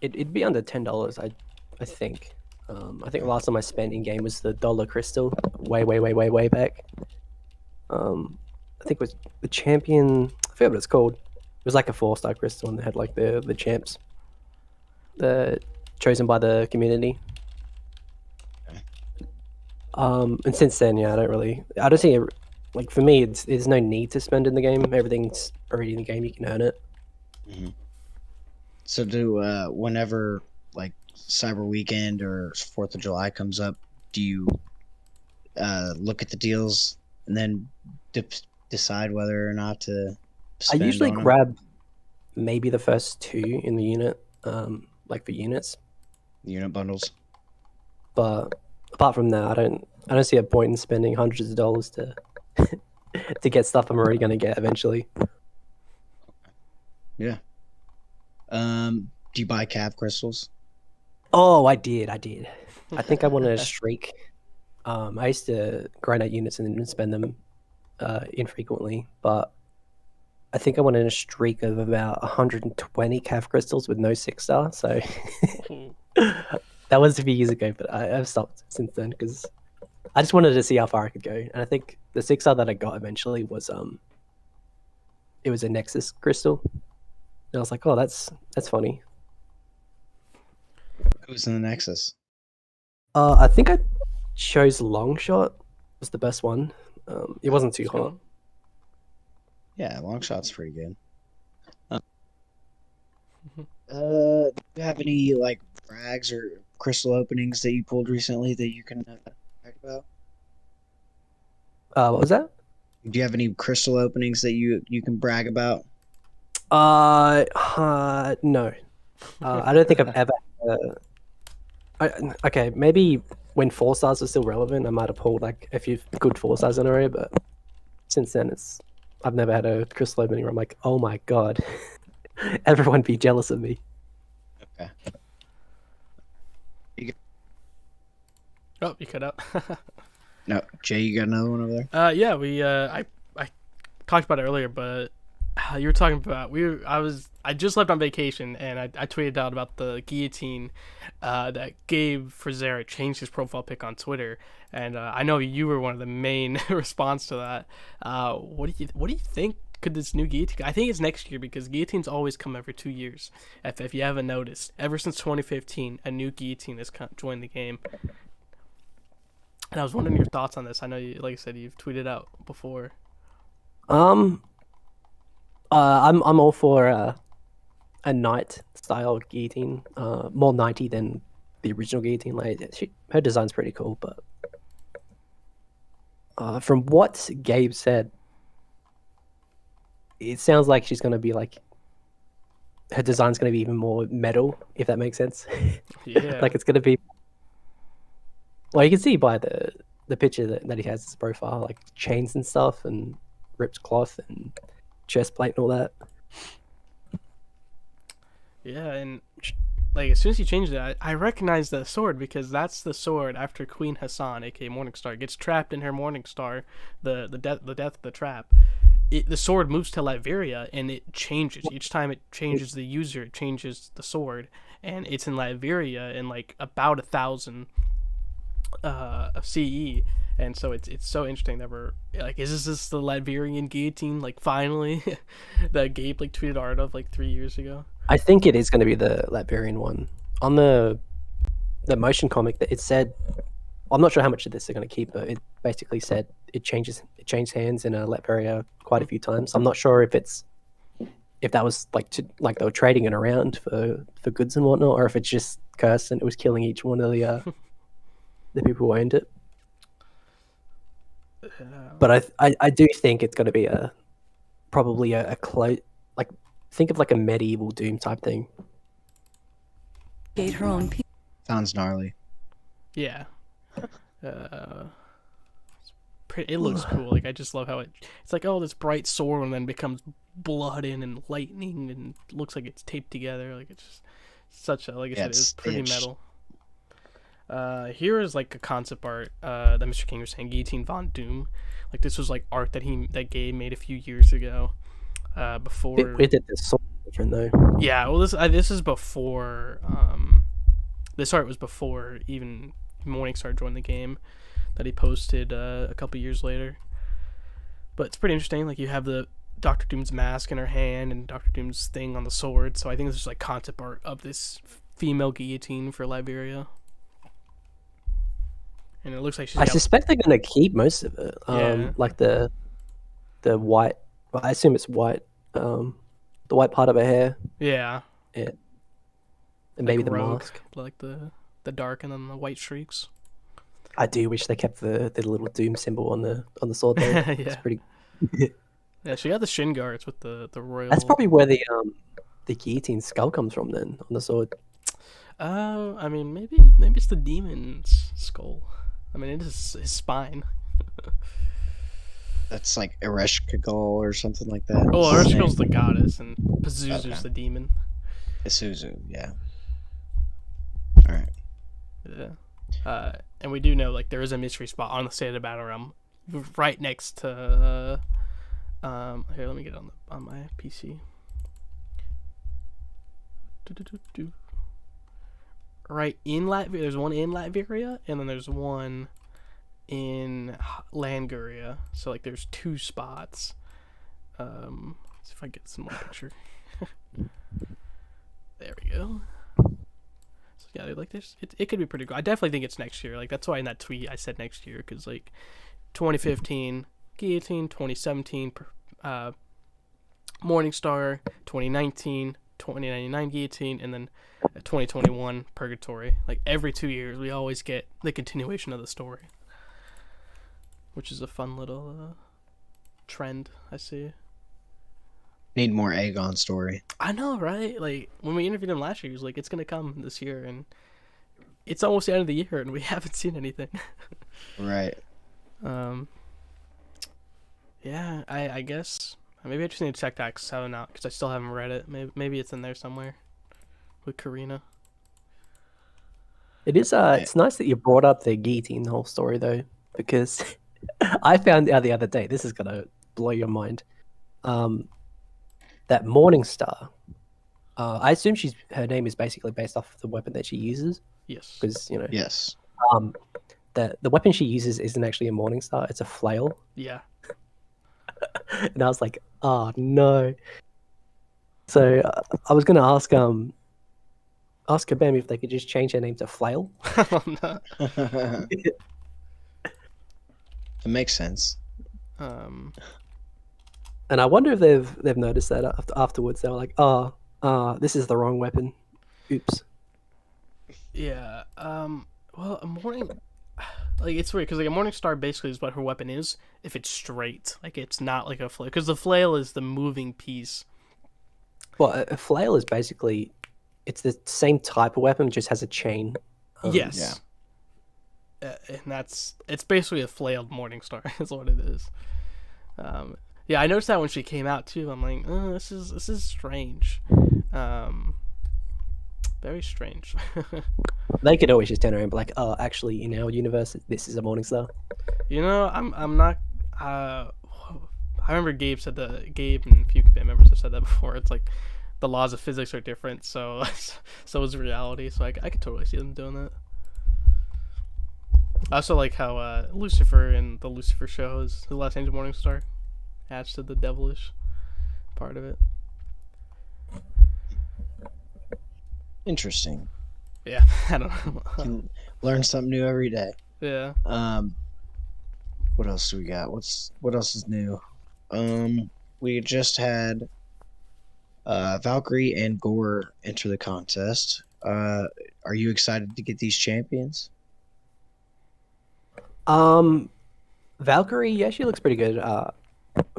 It'd be under $10. I think. I think the last time I spent in game was the dollar crystal, way back. I think it was the champion. I forget what it's called. It was like a 4-star crystal, and they had like the champs, chosen by the community. Okay. And since then, yeah, I don't see it. Like for me, there's no need to spend in the game. Everything's already in the game. You can earn it. Mm-hmm. So whenever like Cyber Weekend or 4th of July comes up, do you look at the deals and then decide whether or not to spend? I usually grab maybe the first 2 in the unit, like for units. Unit bundles. But apart from that, I don't see a point in spending hundreds of dollars to to get stuff I'm already going to get eventually. Yeah. Do you buy Cav crystals? Oh, I did. I think I wanted a streak. I used to grind out units and then spend them infrequently, but I think I went in a streak of about 120 Cav crystals with no 6-star. So that was a few years ago, but I've stopped since then because I just wanted to see how far I could go. And I think the 6-star that I got eventually was it was a Nexus crystal. And I was like, oh, that's funny. Who's in the Nexus? I think I chose Longshot was the best one. It wasn't too hot. Yeah, long shot's pretty good. Do you have any like frags or crystal openings that you pulled recently that you can talk about? What was that? Do you have any crystal openings that you can brag about? No. I don't think I've ever. Okay, maybe when 4 stars are still relevant, I might have pulled like a few good 4 stars in a row, but since then, I've never had a crystal opening where I'm like, oh my god, everyone be jealous of me. Okay. Oh, you cut out. No, Jay, you got another one over there? Yeah, I talked about it earlier, but you were talking about I just left on vacation and I tweeted out about the guillotine that Gabe Frazera changed his profile pic on Twitter, and I know you were one of the main response to that. What do you think? Could this new guillotine? I think it's next year because guillotines always come every 2 years. If you haven't noticed, ever since 2015, a new guillotine has joined the game. And I was wondering your thoughts on this. I know you, like I said, you've tweeted out before. I'm all for a knight style guillotine, more knighty than the original guillotine. Like her design's pretty cool, but from what Gabe said, it sounds like she's gonna be like her design's gonna be even more metal, if that makes sense. Yeah. Like it's gonna be. Well, you can see by the picture that he has his profile, like chains and stuff, and ripped cloth and chest plate and all that. Yeah, and like as soon as he changed it, I recognized the sword because that's the sword after Queen Hassan, aka Morningstar, gets trapped in her Morningstar, the death of the trap. The sword moves to Latveria and it changes each time. It changes the user, it changes the sword, and it's in Latveria in like about 1,000 of CE. And so it's so interesting that we're like, is this the Latverian guillotine? Like finally, that Gabe like tweeted art of like 3 years ago. I think it is going to be the Latvian one. On the motion comic, that it said, I'm not sure how much of this they're going to keep, but it basically said it changed hands in Latveria quite a few times. I'm not sure if that was like they were trading it around for goods and whatnot, or if it's just cursed and it was killing each one of the people who owned it. But I do think it's going to be probably a close, like, think of like a medieval Doom type thing. Her own Sounds gnarly. Yeah. It looks cool. Like I just love how it's like, oh, this bright sword and then becomes blood and lightning and looks like it's taped together. Like it's just such a, like I said, it's pretty metal. Here is like a concept art that Mr. King was saying, Guillotine Von Doom. Like this was like art that Gabe made a few years ago. Before we did this so different though. Yeah, well, this is before. This art was before even Morningstar joined the game, that he posted a couple years later. But it's pretty interesting. Like you have the Doctor Doom's mask in her hand and Doctor Doom's thing on the sword. So I think this is like concept art of this female guillotine for Liberia. And it looks like she's. I suspect they're going to keep most of it. Like the white. Well, I assume it's white. The white part of her hair. Yeah. Yeah. And maybe like the rogue, mask. Like the dark and then the white streaks. I do wish they kept the little Doom symbol on the sword though. Yeah. It's pretty. Yeah, she got the shin guards with the royal. That's probably where the guillotine skull comes from then on the sword. I mean maybe it's the demon's skull. I mean it is his spine. That's like Ereshkigal or something like that. Oh, Ereshkigal's the goddess and Pazuzu's the demon. Isuzu, yeah. Alright. Yeah. And we do know like there is a mystery spot on the state of the battle realm right next to here, let me get on my PC. Right in Latvia, there's one in Latveria, and then there's one in Languria. So like there's two spots. Let's see if I get some more picture. There we go. So yeah, like this, it could be pretty cool. I definitely think it's next year. Like that's why in that tweet I said next year, because like 2015 Guillotine, 2017 Morningstar, 2019 2099 Guillotine, and then 2021 Purgatory. Like every 2 years, we always get the continuation of the story, which is a fun little trend I see. Need more Aegon story. I know, right? Like when we interviewed him last year, he was like, "It's gonna come this year," and it's almost the end of the year, and we haven't seen anything. Right. Yeah, I guess maybe I just need to check Act 7 out because I still haven't read it. Maybe it's in there somewhere with Karina. It is. It's nice that you brought up the guillotine the whole story though, because I found out the other day. This is gonna blow your mind. That Morningstar. I assume her name is basically based off the weapon that she uses. Yes. Because Yes. The weapon she uses isn't actually a Morningstar; it's a flail. Yeah. And I was like, oh no. So I was gonna ask Kabam if they could just change her name to Flail. Oh, no. It makes sense. And I wonder if they've noticed that afterwards. They were like, oh, this is the wrong weapon. Oops. Yeah. Well, a morning, like it's weird because like a morning star basically is what her weapon is. If it's straight, like it's not like a flail, because the flail is the moving piece. Well, a flail is basically it's the same type of weapon, just has a chain. Yes. Yeah. And it's basically a flailed morning star. Is what it is. Yeah, I noticed that when she came out too. I'm like, oh, this is strange. Very strange. They could always just turn around and be like, oh, actually, in our universe, this is a Morningstar. I'm not. I remember Gabe and a few band members have said that before. It's like the laws of physics are different, so is reality. So I could totally see them doing that. I also like how Lucifer in the Lucifer show is the last angel Morningstar, adds to the devilish part of it. Interesting. Yeah, I don't know. You learn something new every day. Yeah. What else do we got? What else is new? We just had Valkyrie and Gore enter the contest. Are you excited to get these champions? Valkyrie, yeah, she looks pretty good.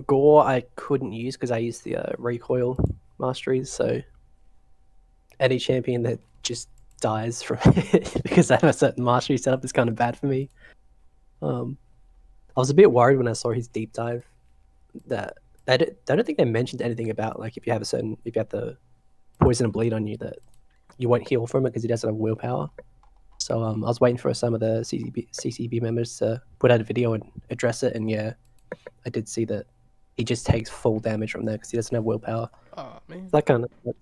Gore, I couldn't use because I used the recoil masteries. So any champion that just dies from it because I have a certain mastery setup is kind of bad for me. I was a bit worried when I saw his deep dive that I don't think they mentioned anything about like if you have the poison and bleed on you that you won't heal from it because he doesn't have willpower. So I was waiting for some of the CCB members to put out a video and address it, and yeah, I did see that he just takes full damage from there because he doesn't have willpower. Oh man. That kind of.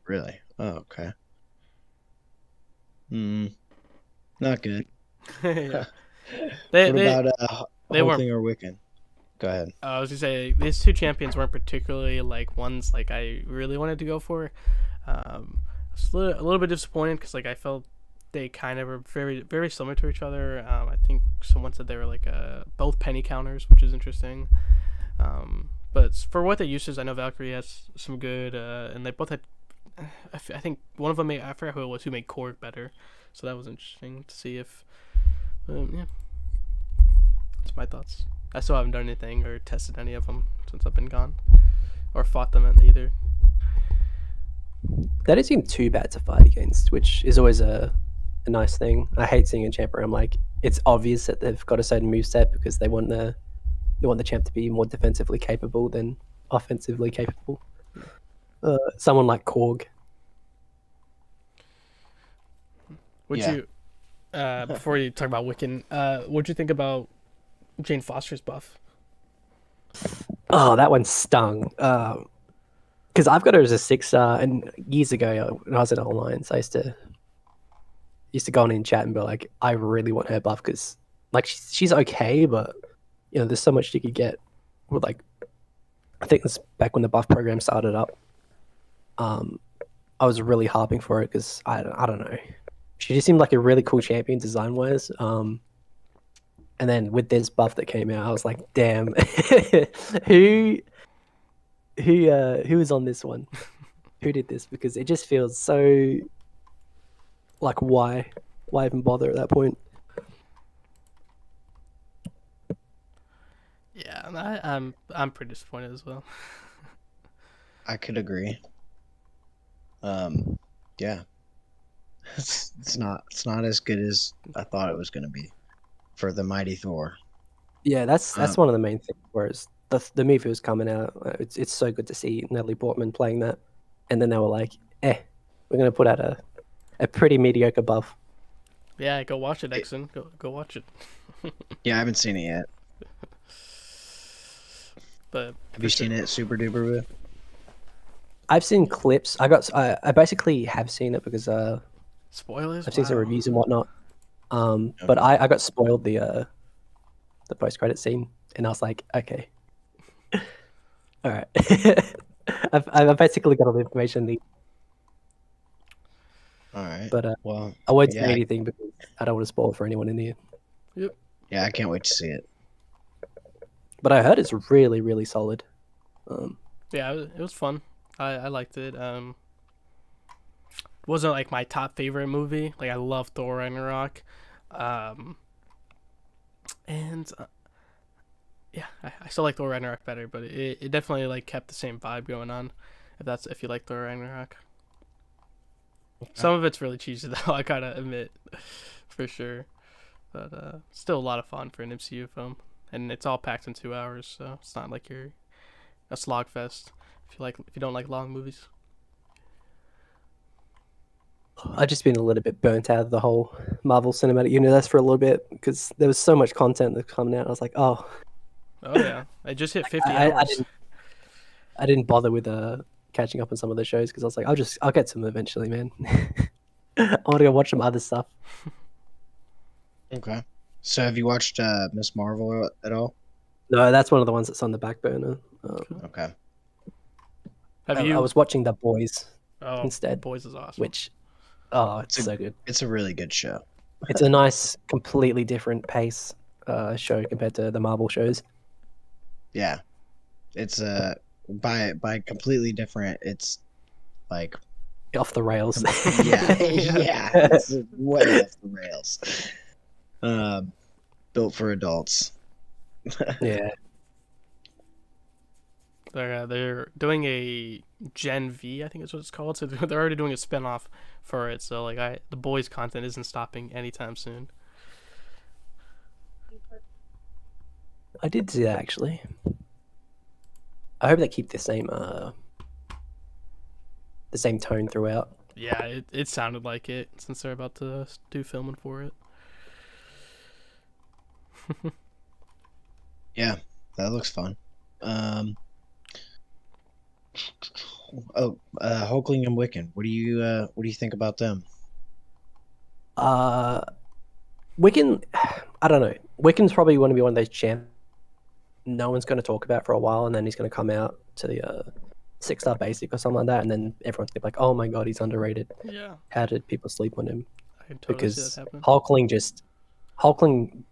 Really? Oh, okay. Not good. Yeah. What about they weren't. Hulking or Wiccan? Go ahead. I was gonna say these two champions weren't particularly like ones like I really wanted to go for. I was a little bit disappointed because like I felt they kind of were very very similar to each other. I think someone said they were like both penny counters, which is interesting. But for what their uses, I know Valkyrie has some good, and they both had. I think one of them I forgot who it was who made Korg better, so that was interesting to see if. Yeah, that's my thoughts. I still haven't done anything or tested any of them since I've been gone, or fought them at either. That doesn't seem too bad to fight against, which is always a nice thing. I hate seeing a champ where I'm like, it's obvious that they've got a certain moveset because they want the champ to be more defensively capable than offensively capable. Someone like Korg. Would you, before you talk about Wiccan, what'd you think about Jane Foster's buff? Oh, that one stung. Because I've got her as a 6-star, and years ago when I was in Alliance, I used to go on in chat and be like, I really want her buff because like she's okay, but there's so much you could get with like. I think this back when the buff program started up. I was really harping for it because I don't know. She just seemed like a really cool champion design wise. And then with this buff that came out, I was like, damn, who who is on this one? Who did this? Because it just feels so like why even bother at that point? Yeah, I'm pretty disappointed as well. I could agree. Yeah, it's not as good as I thought it was going to be for the Mighty Thor. Yeah, that's Um, one of the main things. Whereas the movie was coming out, it's so good to see Natalie Portman playing that, and then they were like, we're gonna put out a pretty mediocre buff. Yeah, go watch it, Exon. Go watch it. yeah, I haven't seen it yet. But Have you seen it, Super Duper Boo? I've seen clips. I basically have seen it because spoilers. I've seen some Wow. reviews and whatnot. But I got spoiled the post credit scene, and I was like, okay, all right. I've basically got all the information. All right. But Well, I won't yeah, say anything because I don't want to spoil it for anyone in here. Yep. yeah, I can't wait to see it. But I heard it's really, really solid. Yeah, it was fun. I liked it. Wasn't like my top favorite movie. Like I love Thor Ragnarok, and yeah, I still like Thor Ragnarok better, but it definitely like kept the same vibe going on. If you like Thor Ragnarok, some of it's really cheesy though. I gotta admit, for sure, but still a lot of fun for an MCU film, and it's all packed in 2 hours, so it's not like you're a slog fest. If you don't like long movies. I've just been a little bit burnt out of the whole Marvel Cinematic Universe for a little bit because there was so much content that's coming out. I was like, oh Yeah, I just hit 50 I hours. I didn't bother with catching up on some of the shows because I was like, I'll get some eventually, man. I want to go watch some other stuff. Okay. So have you watched Miss Marvel at all? No, that's one of the ones that's on the back burner. Okay. Have I you? was watching The Boys Oh, instead, Boys is awesome. which it's so good. It's a really good show. It's a nice, completely different pace show compared to the Marvel shows. Yeah. It's by completely different. It's like Off the rails. yeah, yeah, it's way off the rails. Built for adults. Yeah. They're doing a Gen V, I think is what it's called. So they're already doing a spinoff for it. So like the Boys content isn't stopping anytime soon. I did see that actually. I hope they keep the same tone throughout. Yeah, it sounded like it since they're about to do filming for it. Yeah, that looks fun. Hulkling and Wiccan. What do you think about them? Wiccan, I don't know. Wiccan's probably going to be one of those champs no one's going to talk about for a while, and then he's going to come out to the 6-star basic or something like that, and then everyone's going to be like, oh my god, he's underrated. Yeah, How did people sleep on him? I can totally see Because that happening. Hulkling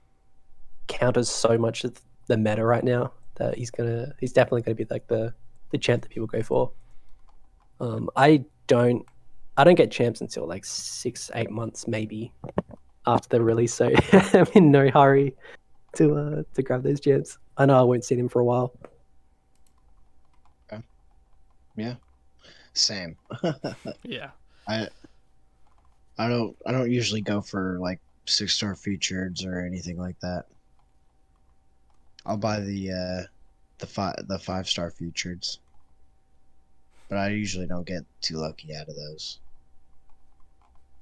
counters so much of the meta right now that he's definitely gonna be like the champ that people go for. I don't get champs until like 6-8 months maybe after the release, so I'm in no hurry to grab those champs. I know I won't see them for a while. Okay. Yeah, same. Yeah, I don't usually go for like 6-star featured or anything like that. I'll buy the 5-star featured, but I usually don't get too lucky out of those.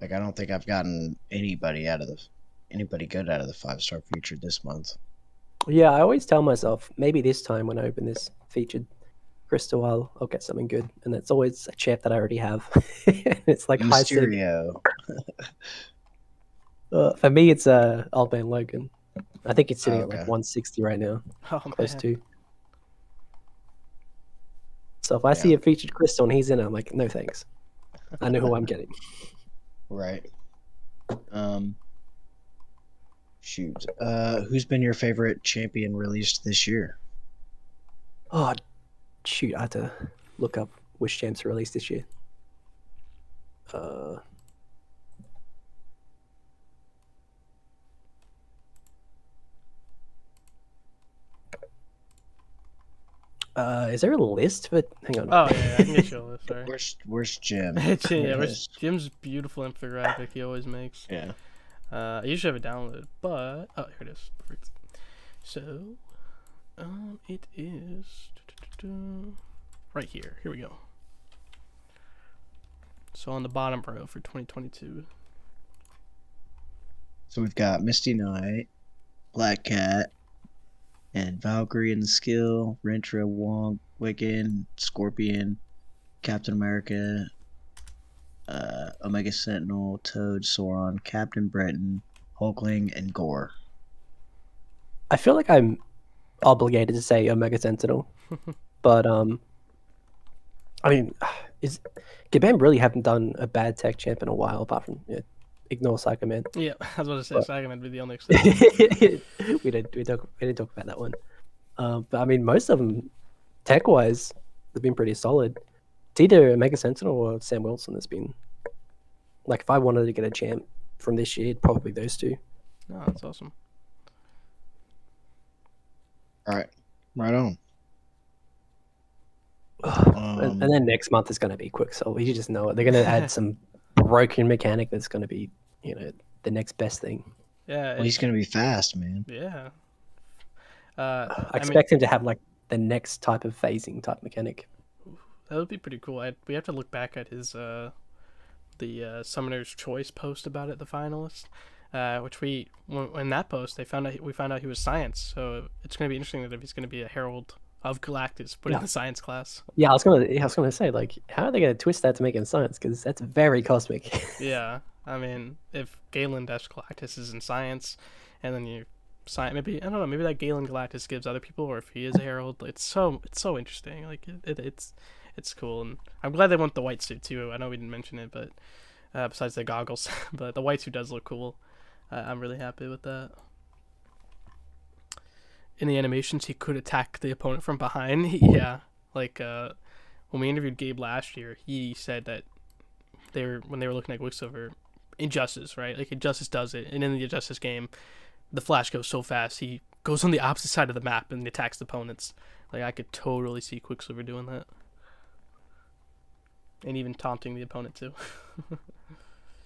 Like I don't think I've gotten anybody good out of the 5-star featured this month. Yeah, I always tell myself maybe this time when I open this featured crystal, I'll get something good, and it's always a champ that I already have. It's like high sync. Mysterio. For me, it's Old Man Logan. I think it's sitting at Okay. like 160 right now, oh close man, to. So if I see a featured crystal and he's in it, I'm like, no thanks. I know who I'm getting. Right. Shoot. Who's been your favorite champion released this year? Oh, Shoot, I had to look up which champs are released this year. Is there a list for? Hang on. Oh yeah, I can get you a list. Sorry. Where's Jim? Yeah, where's Jim's beautiful infographic he always makes. Yeah. I usually have it downloaded, but oh, here it is. Perfect. So, it is right here. Here we go. So on the bottom row for 2022. So we've got Misty Knight, Black Cat, and Valkyrie in the skill, Rentra, Wong, Wiccan, Scorpion, Captain America, Omega Sentinel, Toad, Sauron, Captain Britain, Hulkling, and Gore. I feel like I'm obligated to say Omega Sentinel, but I mean, Gabam really haven't done a bad tech champ in a while, apart from ignore Psycho Man. Yeah, I was about to say Psycho Man would be the only exception. we didn't talk about that one. But I mean, most of them, tech wise, they've been pretty solid. It's either Omega Sentinel or Sam Wilson has been. Like, if I wanted to get a champ from this year, it'd probably those two. No, that's awesome. All right, right on. And then next month is going to be Quicksilver. You just know it. They're going to add some broken mechanic that's going to be, the next best thing. Yeah. Well, he's gonna be fast, man. Yeah. I expect him to have like the next type of phasing type mechanic. That would be pretty cool. We have to look back at his the Summoner's Choice post about it, the finalist. Which in that post we found out he was science. So it's going to be interesting that if he's going to be a herald of Galactus, but in the science class. Yeah, I was gonna say, like, how are they going to twist that to make him science? Because that's very cosmic. Yeah, I mean, if Galen Galactus is in science, and then you maybe I don't know, maybe that Galen Galactus gives other people, or if he is a herald, it's so interesting. Like it's cool, and I'm glad they went the white suit too. I know we didn't mention it, but besides the goggles, but the white suit does look cool. I'm really happy with that. In the animations, he could attack the opponent from behind. Yeah, like when we interviewed Gabe last year, he said that when they were looking at Quicksilver, Injustice, right? Like Injustice does it, and in the Injustice game, the Flash goes so fast he goes on the opposite side of the map and attacks the opponents. Like I could totally see Quicksilver doing that, and even taunting the opponent too.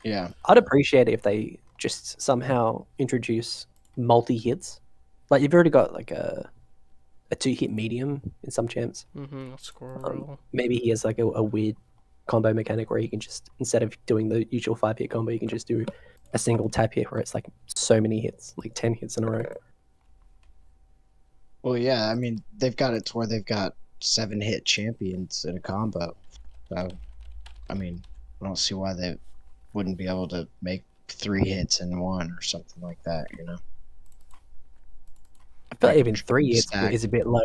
Yeah, I'd appreciate it if they just somehow introduce multi-hits. Like, you've already got like a 2-hit medium in some champs. Squirrel. Maybe he has like a weird combo mechanic where you can just, instead of doing the usual 5-hit combo, you can just do a single tap hit where it's like so many hits, like 10 hits in a row. Well, yeah, I mean, they've got it to where they've got 7-hit champions in a combo. So, I mean, I don't see why they wouldn't be able to make 3 hits in one or something like that, I feel like even 3 hits is a bit low.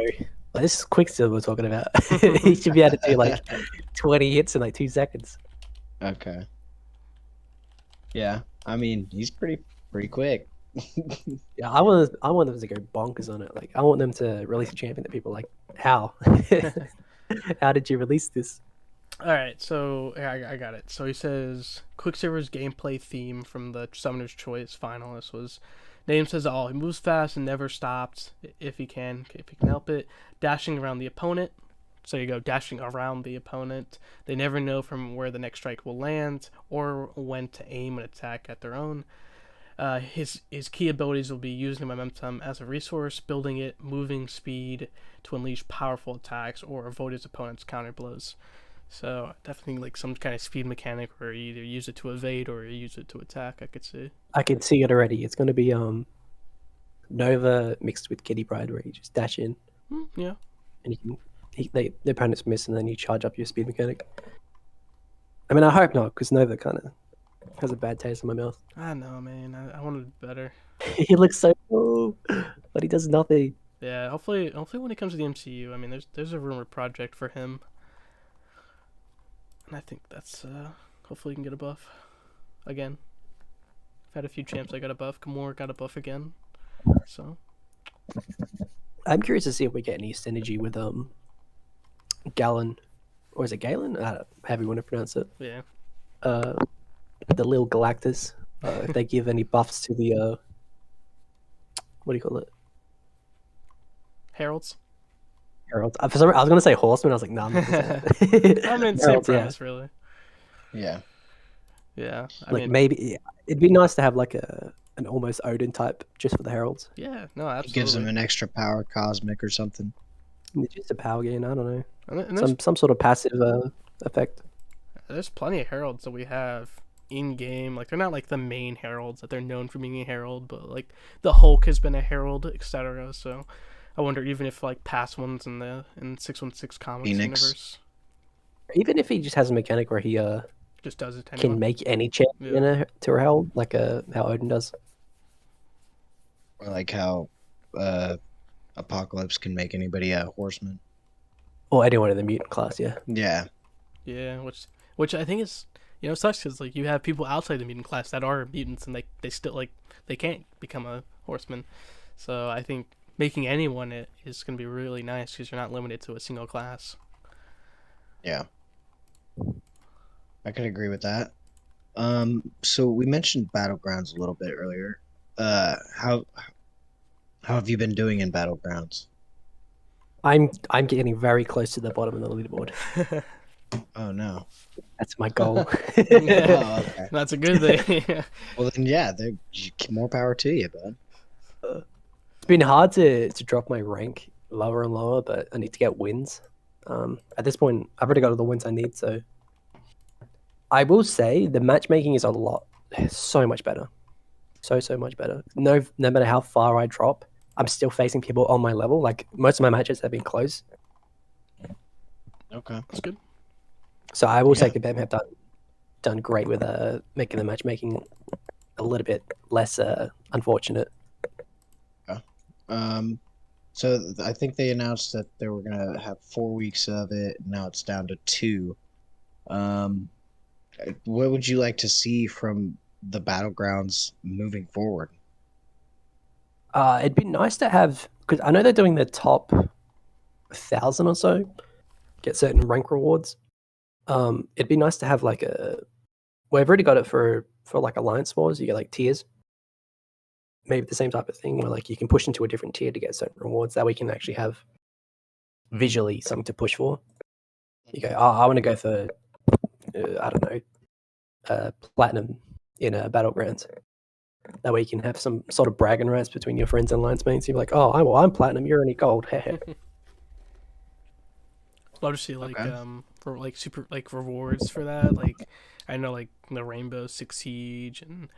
Like, this is Quicksilver we're talking about. He should be able to do like 20 hits in like 2 seconds. Okay. Yeah, I mean, he's pretty quick. Yeah, I want them to go bonkers on it. Like, I want them to release a champion that people are like, how? How did you release this? All right, so I got it. So he says Quicksilver's gameplay theme from the Summoner's Choice finalist was, name says all, he moves fast and never stops if he can help it, dashing around the opponent. So you go dashing around the opponent. They never know from where the next strike will land or when to aim an attack at their own. His key abilities will be using momentum as a resource, building it, moving speed to unleash powerful attacks or avoid his opponent's counter blows. So definitely like some kind of speed mechanic where you either use it to evade or you use it to attack. I could see. I can see it already. It's going to be Nova mixed with Kitty Pryde, where you just dash in. Yeah. And you can the opponent's miss, and then you charge up your speed mechanic. I mean, I hope not, because Nova kind of has a bad taste in my mouth. I know, man. I wanted it better. He looks so cool, but he does nothing. Yeah. Hopefully when he comes to the MCU, I mean, there's a rumored project for him. I think that's hopefully he can get a buff again. I've had a few champs that got a buff. Gamora got a buff again. So I'm curious to see if we get any synergy with Gallon, or is it Galen? However you want to pronounce it. Yeah. The little Galactus. If they give any buffs to the what do you call it? Heralds. Heralds. I was going to say horsemen. I was like, no, I'm not going to say that. I mean, same Heralds, yeah. premise, really. Yeah. Yeah. I Like mean, maybe it'd be nice to have like an almost Odin type just for the heralds. yeah. No, It absolutely. gives them an extra power, cosmic or something. It's just a power gain. I don't know. And there's, Some sort of passive effect. there's plenty of heralds that we have in game. Like they're not like the main heralds that they're known for being a herald, but like the Hulk has been a herald, etc. So I wonder even if like past ones in 616 comics Phoenix. universe Even if he just has a mechanic where he just does it to can anyone. make any champion to a herald, like how Odin does. Or like how Apocalypse can make anybody a horseman. Or anyone in the mutant class, yeah. Yeah. Yeah, which I think is sucks because like you have people outside the mutant class that are mutants and they still like they can't become a horseman. So I think making anyone it is going to be really nice because you're not limited to a single class. Yeah. I could agree with that. So we mentioned Battlegrounds a little bit earlier. How have you been doing in Battlegrounds? I'm getting very close to the bottom of the leaderboard. Oh no. That's my goal. Oh, okay. That's a good thing. Well then, yeah, more power to you, bud. It's been hard to drop my rank lower and lower, but I need to get wins. At this point, I've already got all the wins I need, so I will say the matchmaking is so much better. So much better. No matter how far I drop, I'm still facing people on my level. Like most of my matches have been close. Okay. That's good. So I will say the BAM have done great with making the matchmaking a little bit less unfortunate. So I think they announced that they were gonna have 4 weeks of it. Now it's down to 2. What would you like to see from the Battlegrounds moving forward? It'd be nice to have, because I know they're doing the top 1,000 or so, get certain rank rewards. It'd be nice to have like well, I've already got it for like Alliance Wars. You get like tiers. Maybe the same type of thing where like you can push into a different tier to get certain rewards. That we can actually have visually something to push for. You go, I want to go for, I don't know, platinum in Battlegrounds. That way you can have some sort of bragging rights between your friends and alliance mates. You're like, oh, I'm platinum, you're only gold. Love to see like Okay. for like super like rewards for that. Like I know like the Rainbow Six Siege and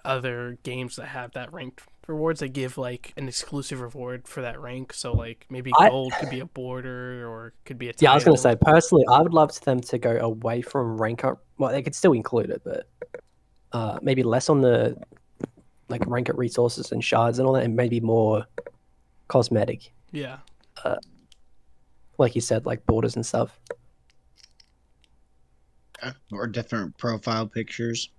other games that have that ranked rewards. They give like an exclusive reward for that rank. So like maybe gold could be a border or could be a title. Yeah, I was going to say, personally, I would love them to go away from rank up. Well, they could still include it, but maybe less on the like rank up resources and shards and all that, and maybe more cosmetic. Yeah. Like you said, like borders and stuff. Or different profile pictures?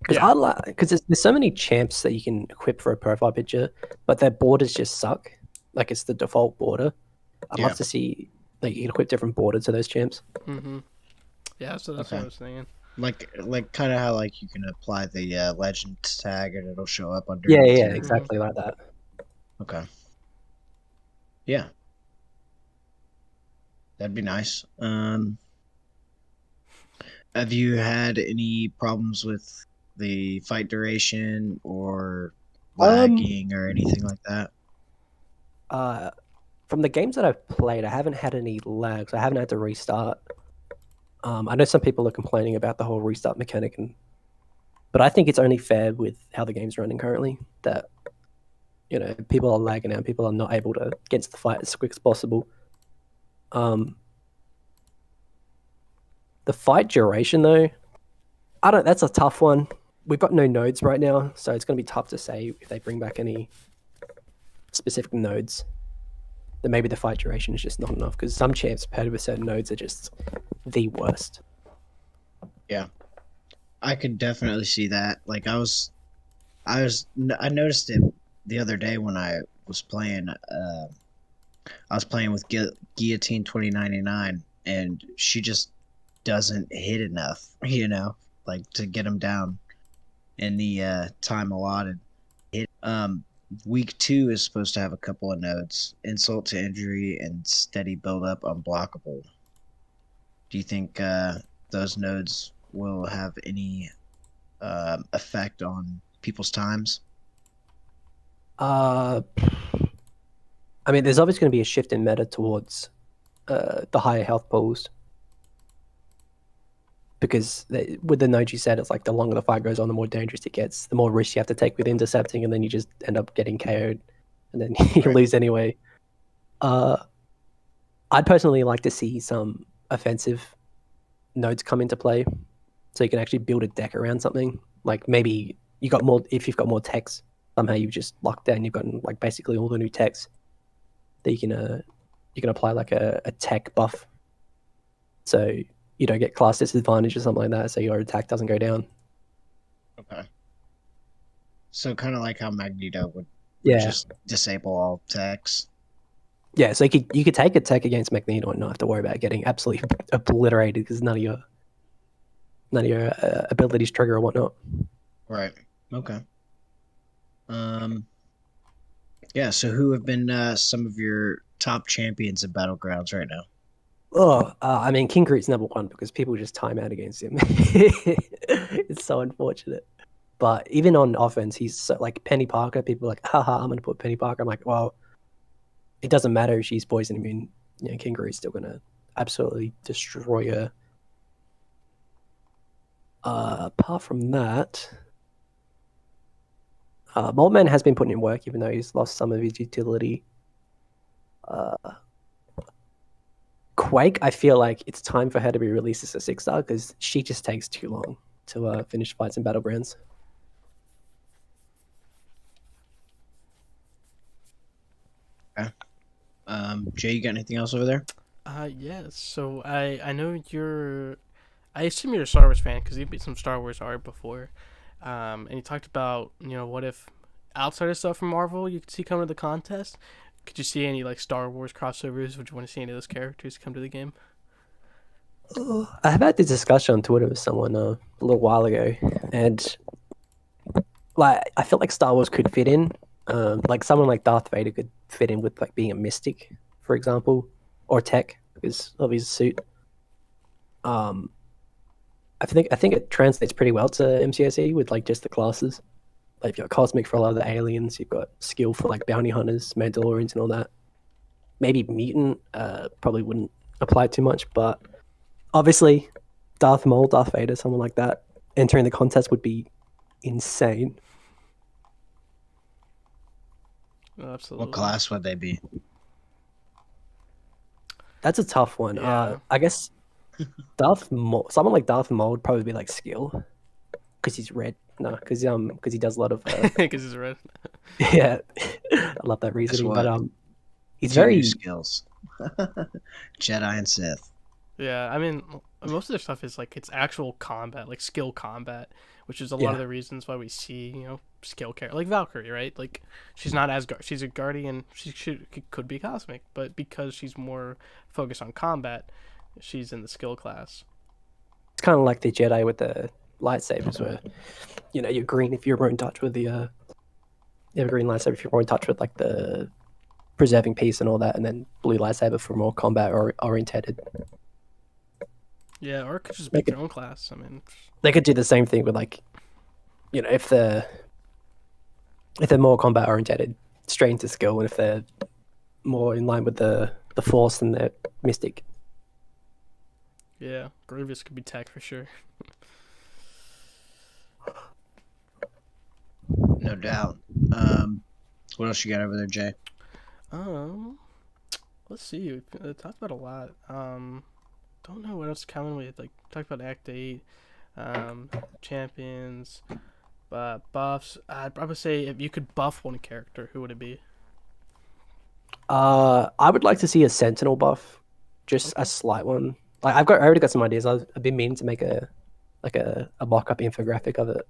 Because there's so many champs that you can equip for a profile picture, but their borders just suck. Like it's the default border. I'd love to see like you can equip different borders to those champs. Mm-hmm. Yeah, so that's what I was saying. Like kind of how like you can apply the legend tag and it'll show up under. Yeah, exactly like that. Okay. Yeah. That'd be nice. Have you had any problems with the fight duration or lagging or anything like that? From the games that I've played, I haven't had any lags. I haven't had to restart. I know some people are complaining about the whole restart mechanic, but I think it's only fair with how the game's running currently that people are lagging out, people are not able to get to the fight as quick as possible. The fight duration, though, that's a tough one. We've got no nodes right now, so it's going to be tough to say if they bring back any specific nodes. Then maybe the fight duration is just not enough, because some champs paired with certain nodes are just the worst. Yeah, I could definitely see that. Like I noticed it the other day when I was playing I was playing with Guillotine 2099, and she just doesn't hit enough, like to get him down in the time allotted. Week two is supposed to have a couple of nodes: insult to injury and steady build up unblockable. Do you think those nodes will have any effect on people's times? Uh, I mean, there's obviously going to be a shift in meta towards the higher health pools because with the nodes you said, it's like the longer the fight goes on, the more dangerous it gets, the more risk you have to take with intercepting, and then you just end up getting KO'd, and then you Right. lose anyway. I'd personally like to see some offensive nodes come into play, so you can actually build a deck around something. Like maybe you got more if you've got more techs. Somehow you've just locked down. You've gotten like basically all the new techs that you can apply like a tech buff, so you don't get class disadvantage or something like that. So your attack doesn't go down. Okay. So kind of like how Magneto would Yeah, just disable all techs. yeah. So you could take a tech against Magneto and not have to worry about getting absolutely obliterated because none of your abilities trigger or whatnot. Right. Okay. Um. Yeah. So who have been some of your top champions in battlegrounds right now? Oh, I mean, King Groot's number one because people just time out against him. It's so unfortunate. But even on offense, he's so, like Penny Parker. People are like, haha, I'm going to put Penny Parker. I'm like, well, it doesn't matter if she's poison immune. King Groot's still going to absolutely destroy her. Apart from that, Moldman has been putting in work, even though he's lost some of his utility. Quake, I feel like it's time for her to be released as a 6-star because she just takes too long to finish fights in Battlegrounds. Okay. Jay, you got anything else over there? Yeah. So I know you're. I assume you're a Star Wars fan because you beat some Star Wars art before, and you talked about what if outside of stuff from Marvel you could see come to the contest. Could you see any like Star Wars crossovers? Would you want to see any of those characters come to the game? I have had this discussion on Twitter with someone a little while ago, and like I feel like Star Wars could fit in. Like someone like Darth Vader could fit in with like being a mystic, for example, or tech because of his suit. Um, I think it translates pretty well to MCOC with like just the classes. Like you've got cosmic for a lot of the aliens, you've got skill for like bounty hunters, Mandalorians, and all that. Maybe mutant probably wouldn't apply too much, but obviously Darth Maul, Darth Vader, someone like that entering the contest would be insane. Absolutely. What class would they be? That's a tough one. Yeah. I guess someone like Darth Maul would probably be like skill because he's red. No, because he does a lot of Because he's red. yeah. I love that Guess reasoning, what? but he's Two new very skills: Jedi and Sith. Yeah, I mean, most of their stuff is like it's actual combat, like skill combat, which is a lot yeah. of the reasons why we see skill care like Valkyrie, right? Like she's not as she's a guardian, she could be cosmic, but because she's more focused on combat, she's in the skill class. It's kind of like the Jedi with the lightsabers, where you're green if you're more in touch with the you have a green lightsaber if you're more in touch with like the preserving peace and all that, and then blue lightsaber for more combat orientated. Yeah, or it could just be their own class. I mean, They could do the same thing with like, if they're more combat orientated, straight into skill, and if they're more in line with the force, then they're mystic. yeah, Grievous could be tech for sure. No doubt. What else you got over there, Jay? Um, let's see. We talked about a lot. Don't know what else common we like talked about Act 8, champions, buffs. I'd probably say if you could buff one character, who would it be? I would like to see a sentinel buff, just a slight one. Like I already got some ideas. I've been meaning to make a mock-up infographic of it.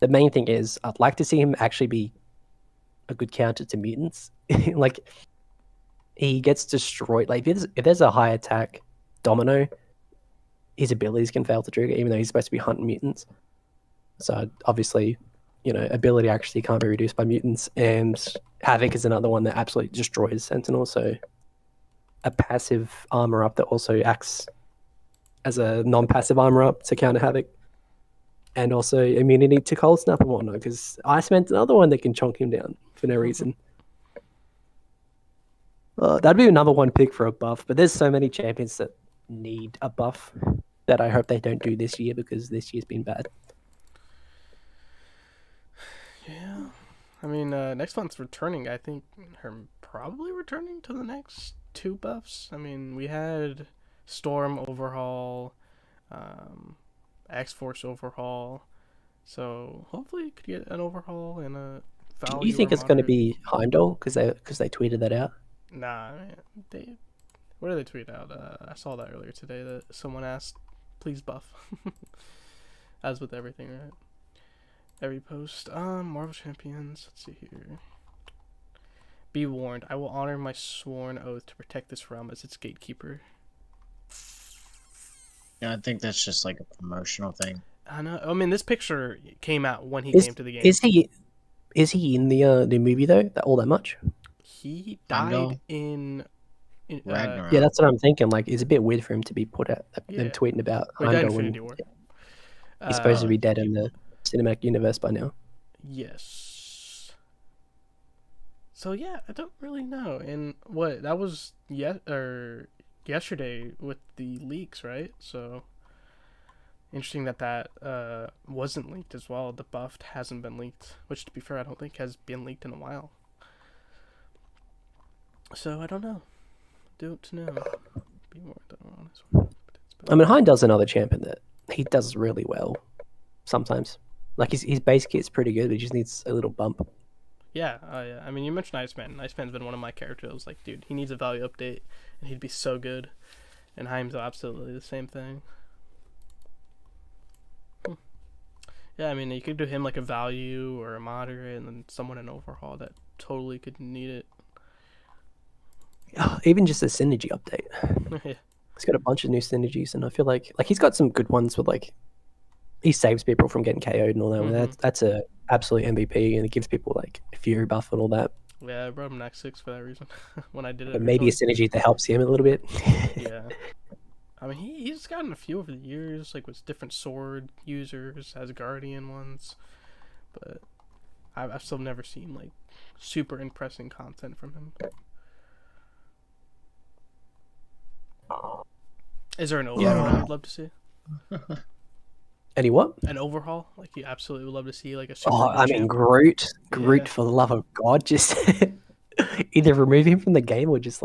The main thing is I'd like to see him actually be a good counter to mutants. Like he gets destroyed. Like if there's a high attack Domino, his abilities can fail to trigger, even though he's supposed to be hunting mutants. So obviously, ability actually can't be reduced by mutants, and Havoc is another one that absolutely destroys Sentinel. So a passive armor up that also acts as a non-passive armor up to counter Havoc, and also immunity to Cold Snap and whatnot. Because Iceman's another one that can chonk him down for no reason. That'd be another one pick for a buff, but there's so many champions that need a buff that I hope they don't do this year, because this year's been bad. Yeah, I mean, next month's returning. I think her probably returning to the next 2 buffs. I mean, we had Storm overhaul, X-Force overhaul, so hopefully you could get an overhaul and a value. Do you think it's going to be Heimdall because they tweeted that out? Nah, man, what did they tweet out? I saw that earlier today that someone asked, please buff. As with everything, right? Every post. Marvel Champions. Let's see here. Be warned, I will honor my sworn oath to protect this realm as its gatekeeper. Yeah, I think that's just like a promotional thing. I know. I mean, this picture came out when he came to the game. Is he in the movie though? All that much? He died in Ragnarok. Yeah, that's what I'm thinking. Like, it's a bit weird for him to be put out and tweeting about Heimdall when he's supposed to be dead in the cinematic universe by now. Yes. So yeah, I don't really know. And what that was yesterday with the leaks, right? So interesting that wasn't leaked as well. The buff hasn't been leaked, which to be fair, I don't think has been leaked in a while. So I don't know. Don't know. Be more honest. I mean, Heimdall's another champion that he does really well sometimes. Like his base kit's pretty good, but he just needs a little bump. Yeah, yeah. I mean, you mentioned Iceman. Iceman's been one of my characters. I was like, dude, he needs a value update, and he'd be so good. And Heimdall, absolutely the same thing. Yeah, I mean, you could do him like a value or a moderate, and then someone in overhaul that totally could need it. Even just a synergy update. Yeah. He's got a bunch of new synergies, and I feel like he's got some good ones with like he saves people from getting KO'd and all that. Mm-hmm. That's a absolute MVP, and it gives people like a Fury buff and all that. Yeah, I brought him next 6 for that reason when I did it. But maybe a synergy that helps him a little bit. Yeah. I mean, he's gotten a few over the years, like with different sword users, as Guardian ones, but I've still never seen like super impressive content from him. Is there an overhaul I'd love to see? Any what? An overhaul? Like, you absolutely would love to see like a super I mean, Groot, yeah. For the love of God, just either remove him from the game or just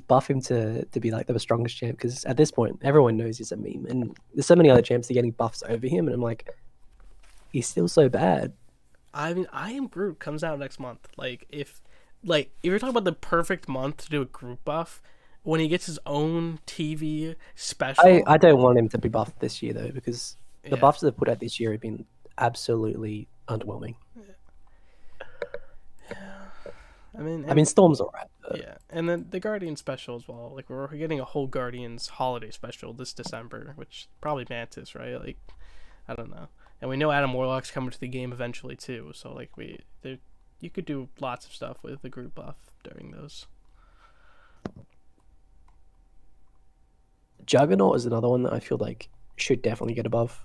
buff him to be like the strongest champ, because at this point everyone knows he's a meme, and there's so many other champs that are getting buffs over him, and I'm like, he's still so bad. I mean, I Am Groot comes out next month. If you're talking about the perfect month to do a Groot buff, when he gets his own TV special. I don't want him to be buffed this year though, because the buffs they've put out this year have been absolutely underwhelming. Yeah. I mean, Storm's alright. Yeah, and then the Guardian special as well. Like, we're getting a whole Guardians holiday special this December, which probably Mantis, right? Like, I don't know. And we know Adam Warlock's coming to the game eventually too. So like, you could do lots of stuff with the Groot buff during those. Juggernaut is another one that I feel like should definitely get above.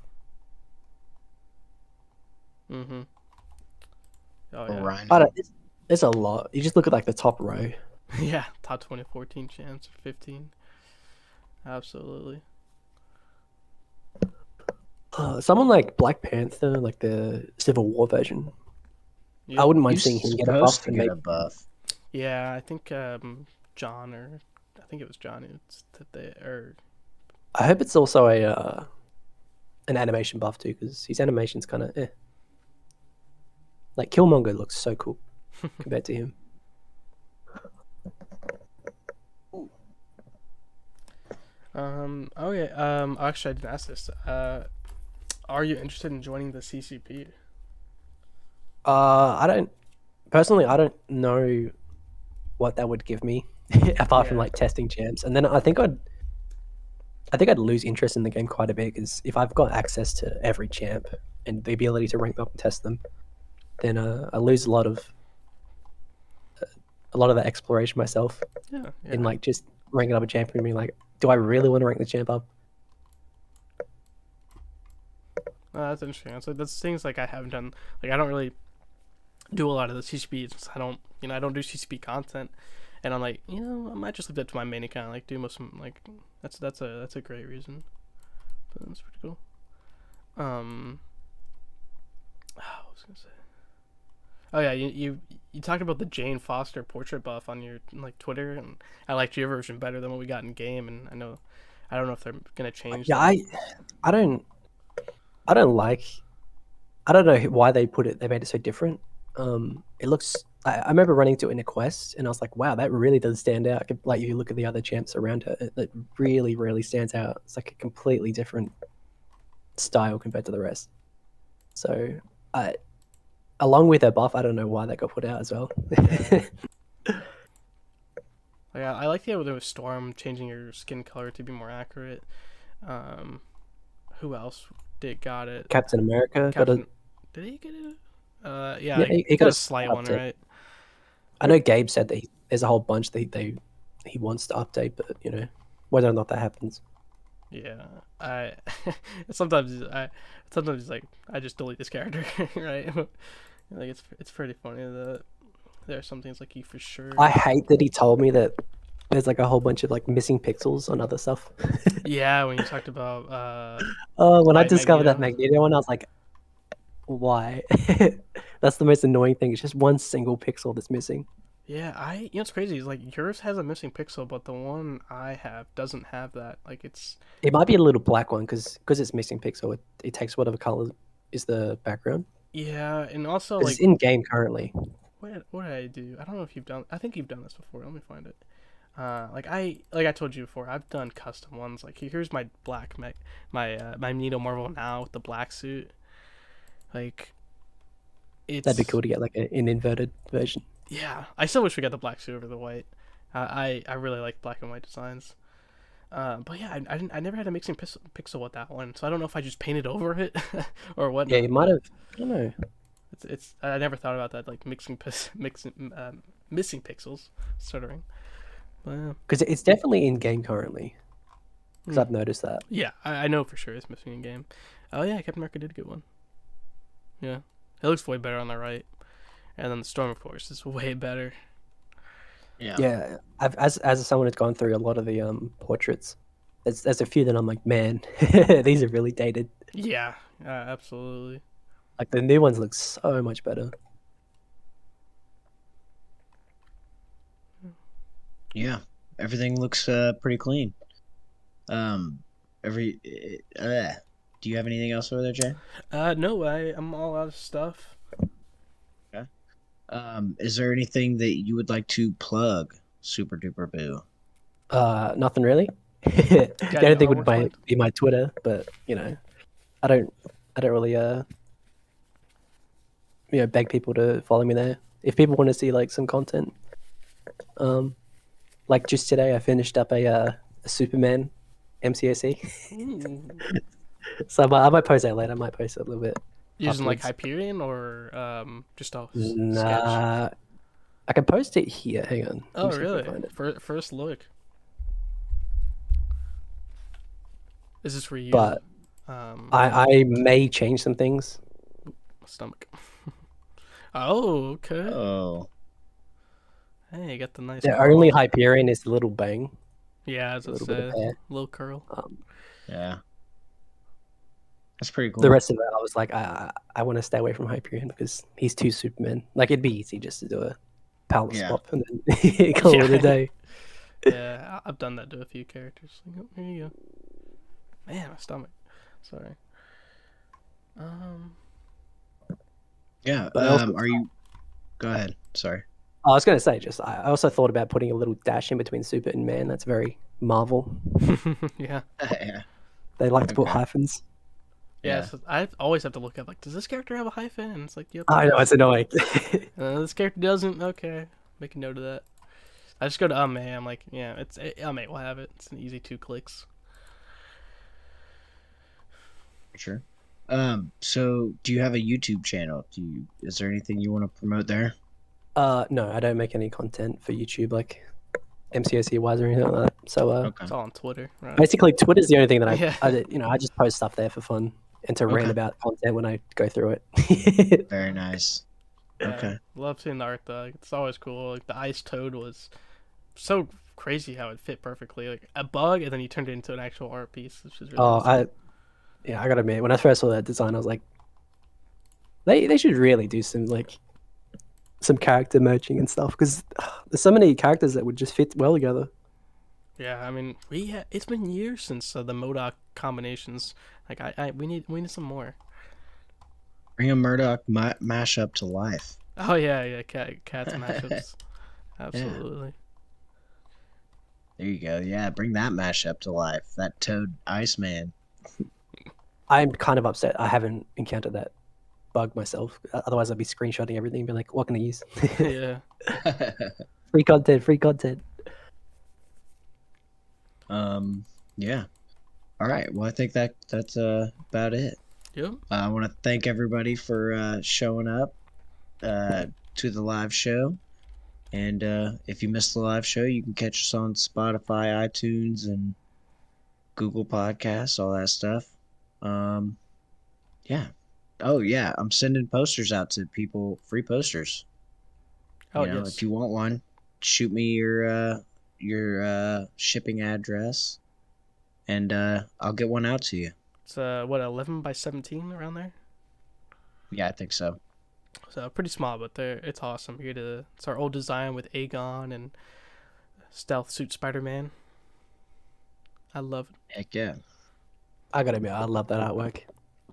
Mm-hmm. Oh yeah. Rhino. There's a lot. You just look at like the top row. Yeah, top 2014 chance or 15. Absolutely. Someone like Black Panther, like the Civil War version. Yeah. I wouldn't mind seeing him get a buff. Yeah, I think John, or I think it was John I hope it's also an animation buff too, because his animation's kind of Like, Killmonger looks so cool compared to him. Actually, I didn't ask this. Are you interested in joining the CCP? I don't personally, I don't know what that would give me apart from Yeah. like testing champs, and then I think I'd lose interest in the game quite a bit because if I've got access to every champ and the ability to rank them up and test them, then I lose a lot of that exploration myself Yeah. in like just ranking up a champion and being like, do I really want to rank the champ up? Oh, that's interesting. That's things like I haven't done. Like I don't really do a lot of the CCP. I don't do CCP content, and I'm like, I might just leave that to my main account. Like do most of, like that's a great reason. But that's pretty cool. What was I gonna say? Oh yeah, you talked about the Jane Foster portrait buff on your like Twitter, and I liked your version better than what we got in game. And I don't know if they're gonna change. Yeah, that. I don't I don't like. I don't know why they made it so different. It looks. I remember running to it in a quest, and I was like, "Wow, that really does stand out." Like you look at the other champs around her, it really, really stands out. It's like a completely different style compared to the rest. So, along with her buff, I don't know why that got put out as well. Yeah, I like the idea with Storm changing your skin color to be more accurate. Who else got it? Captain America Did he get it? Yeah, yeah, he got a slight one, update. right? I know Gabe said that there's a whole bunch that he wants to update, but whether or not that happens. Yeah, I sometimes like I just delete this character, right? Like it's pretty funny that there are some things like you for sure. I hate that he told me that there's like a whole bunch of like missing pixels on other stuff. Yeah, when you talked about when I White discovered that Magneto. Magneto one, I was like, why? That's the most annoying thing. It's just one single pixel that's missing. Yeah, it's crazy. It's like yours has a missing pixel, but the one I have doesn't have that. Like It might be a little black one because it's missing pixel. It takes whatever color is the background. yeah, and also 'Cause like it's in game currently. what did I do? I don't know if you've done. I think you've done this before. Let me find it. Like I told you before, I've done custom ones. Like here's my black my Magneto Marvel now with the black suit. Like That'd be cool to get like an inverted version. Yeah, I still wish we got the black suit over the white. I really like black and white designs. But yeah, I never had a mixing pixel with that one, so I don't know if I just painted over it or what. Yeah, you might have. I don't know. It's I never thought about that, like missing pixels, stuttering. But Because it's definitely in game currently. Because I've noticed that. yeah, I know for sure it's missing in game. Oh yeah, Captain America did a good one. Yeah, it looks way better on the right, and then the Storm, of course, is way better. Yeah, as someone who's gone through a lot of the portraits, there's a few that I'm like, man, these are really dated. Yeah, absolutely. Like the new ones look so much better. Yeah, everything looks pretty clean. Every do you have anything else over there, Jay? No, I'm all out of stuff. Okay. Is there anything that you would like to plug, Super Duper Boo? Nothing really. The only thing would artwork be my Twitter, but I don't really beg people to follow me there. If people want to see like some content, like just today I finished up a Superman MCOC. So I might post that later. I might post it a little bit. Using like afterwards. Hyperion or just a sketch? Nah, I can post it here. Hang on. Oh, Let me see if I can really? find it. First look. Is this for you? But I may change some things. Stomach. Oh, okay. Oh, Hey, you got the nice. The curl. only Hyperion is the little bang. Yeah, as A it little bit of said, hair. little curl. yeah. That's pretty cool. The rest of it, I was like, I want to stay away from Hyperion because he's too Superman. Like it'd be easy just to do a palette Yeah. swap and then call it a day. Yeah, I've done that to a few characters. Like, oh, here you go. Man, my stomach. Sorry. Yeah. But I also- Are you? Go ahead. Sorry. I was gonna say, I also thought about putting a little dash in between Super and Man. That's very Marvel. Yeah. Yeah. They like to put Okay. hyphens. Yeah, Yeah, so I always have to look up like, does this character have a hyphen? And it's like, yep. I know it's annoying. This character doesn't. Okay, make a note of that. I just go to May. I'm like, yeah, it's May will have it. It's an easy 2 clicks. for sure. So do you have a YouTube channel? Is there anything you want to promote there? No, I don't make any content for YouTube like MCOC wise or anything like that. So Okay. It's all on Twitter, right? basically, Twitter's the only thing that Yeah. I just post stuff there for fun and to rant Okay. about content when I go through it. Very nice. Yeah, Okay. love seeing the art though. Like, it's always cool. Like the ice toad was so crazy how it fit perfectly. Like a bug, and then you turned it into an actual art piece, which is really Oh, awesome. I gotta admit, when I first saw that design, I was like, they should really do some character merging and stuff because there's so many characters that would just fit well together. Yeah, I mean, it's been years since the mcoc combinations. Like we need some more. Bring a Murdoch mashup to life. Oh yeah, cats mashups. Absolutely. There you go. Yeah, bring that mashup to life. That Toad Iceman. I'm kind of upset I haven't encountered that bug myself. Otherwise, I'd be screenshotting everything and be like, what can I use? Yeah. Free content, free content. Yeah. All right. Well, I think that's about it. Yep. I want to thank everybody for showing up to the live show. And if you missed the live show, you can catch us on Spotify, iTunes, and Google Podcasts, all that stuff. Yeah. Oh yeah, I'm sending posters out to people, free posters. Oh You know, yes. if you want one, shoot me your shipping address, and I'll get one out to you. It's what 11 by 17 around there. Yeah, I think so. So pretty small, but it's awesome. It's our old design with Aegon and Stealth Suit Spider-Man. I love it. Heck yeah. I gotta admit, I love that artwork.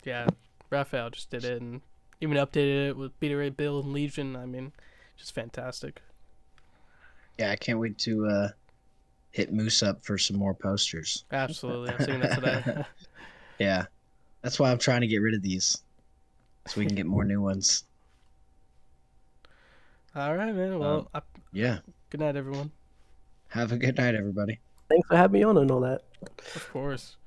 Yeah, Raphael just did it and even updated it with Beta Ray Bill and Legion. I mean, just fantastic. Yeah, I can't wait to hit Moose up for some more posters. Absolutely, I'm seeing that today. Yeah, that's why I'm trying to get rid of these, so we can get more new ones. All right, man. Well, Yeah. good night, everyone. Have a good night, everybody. Thanks for having me on and all that. Of course.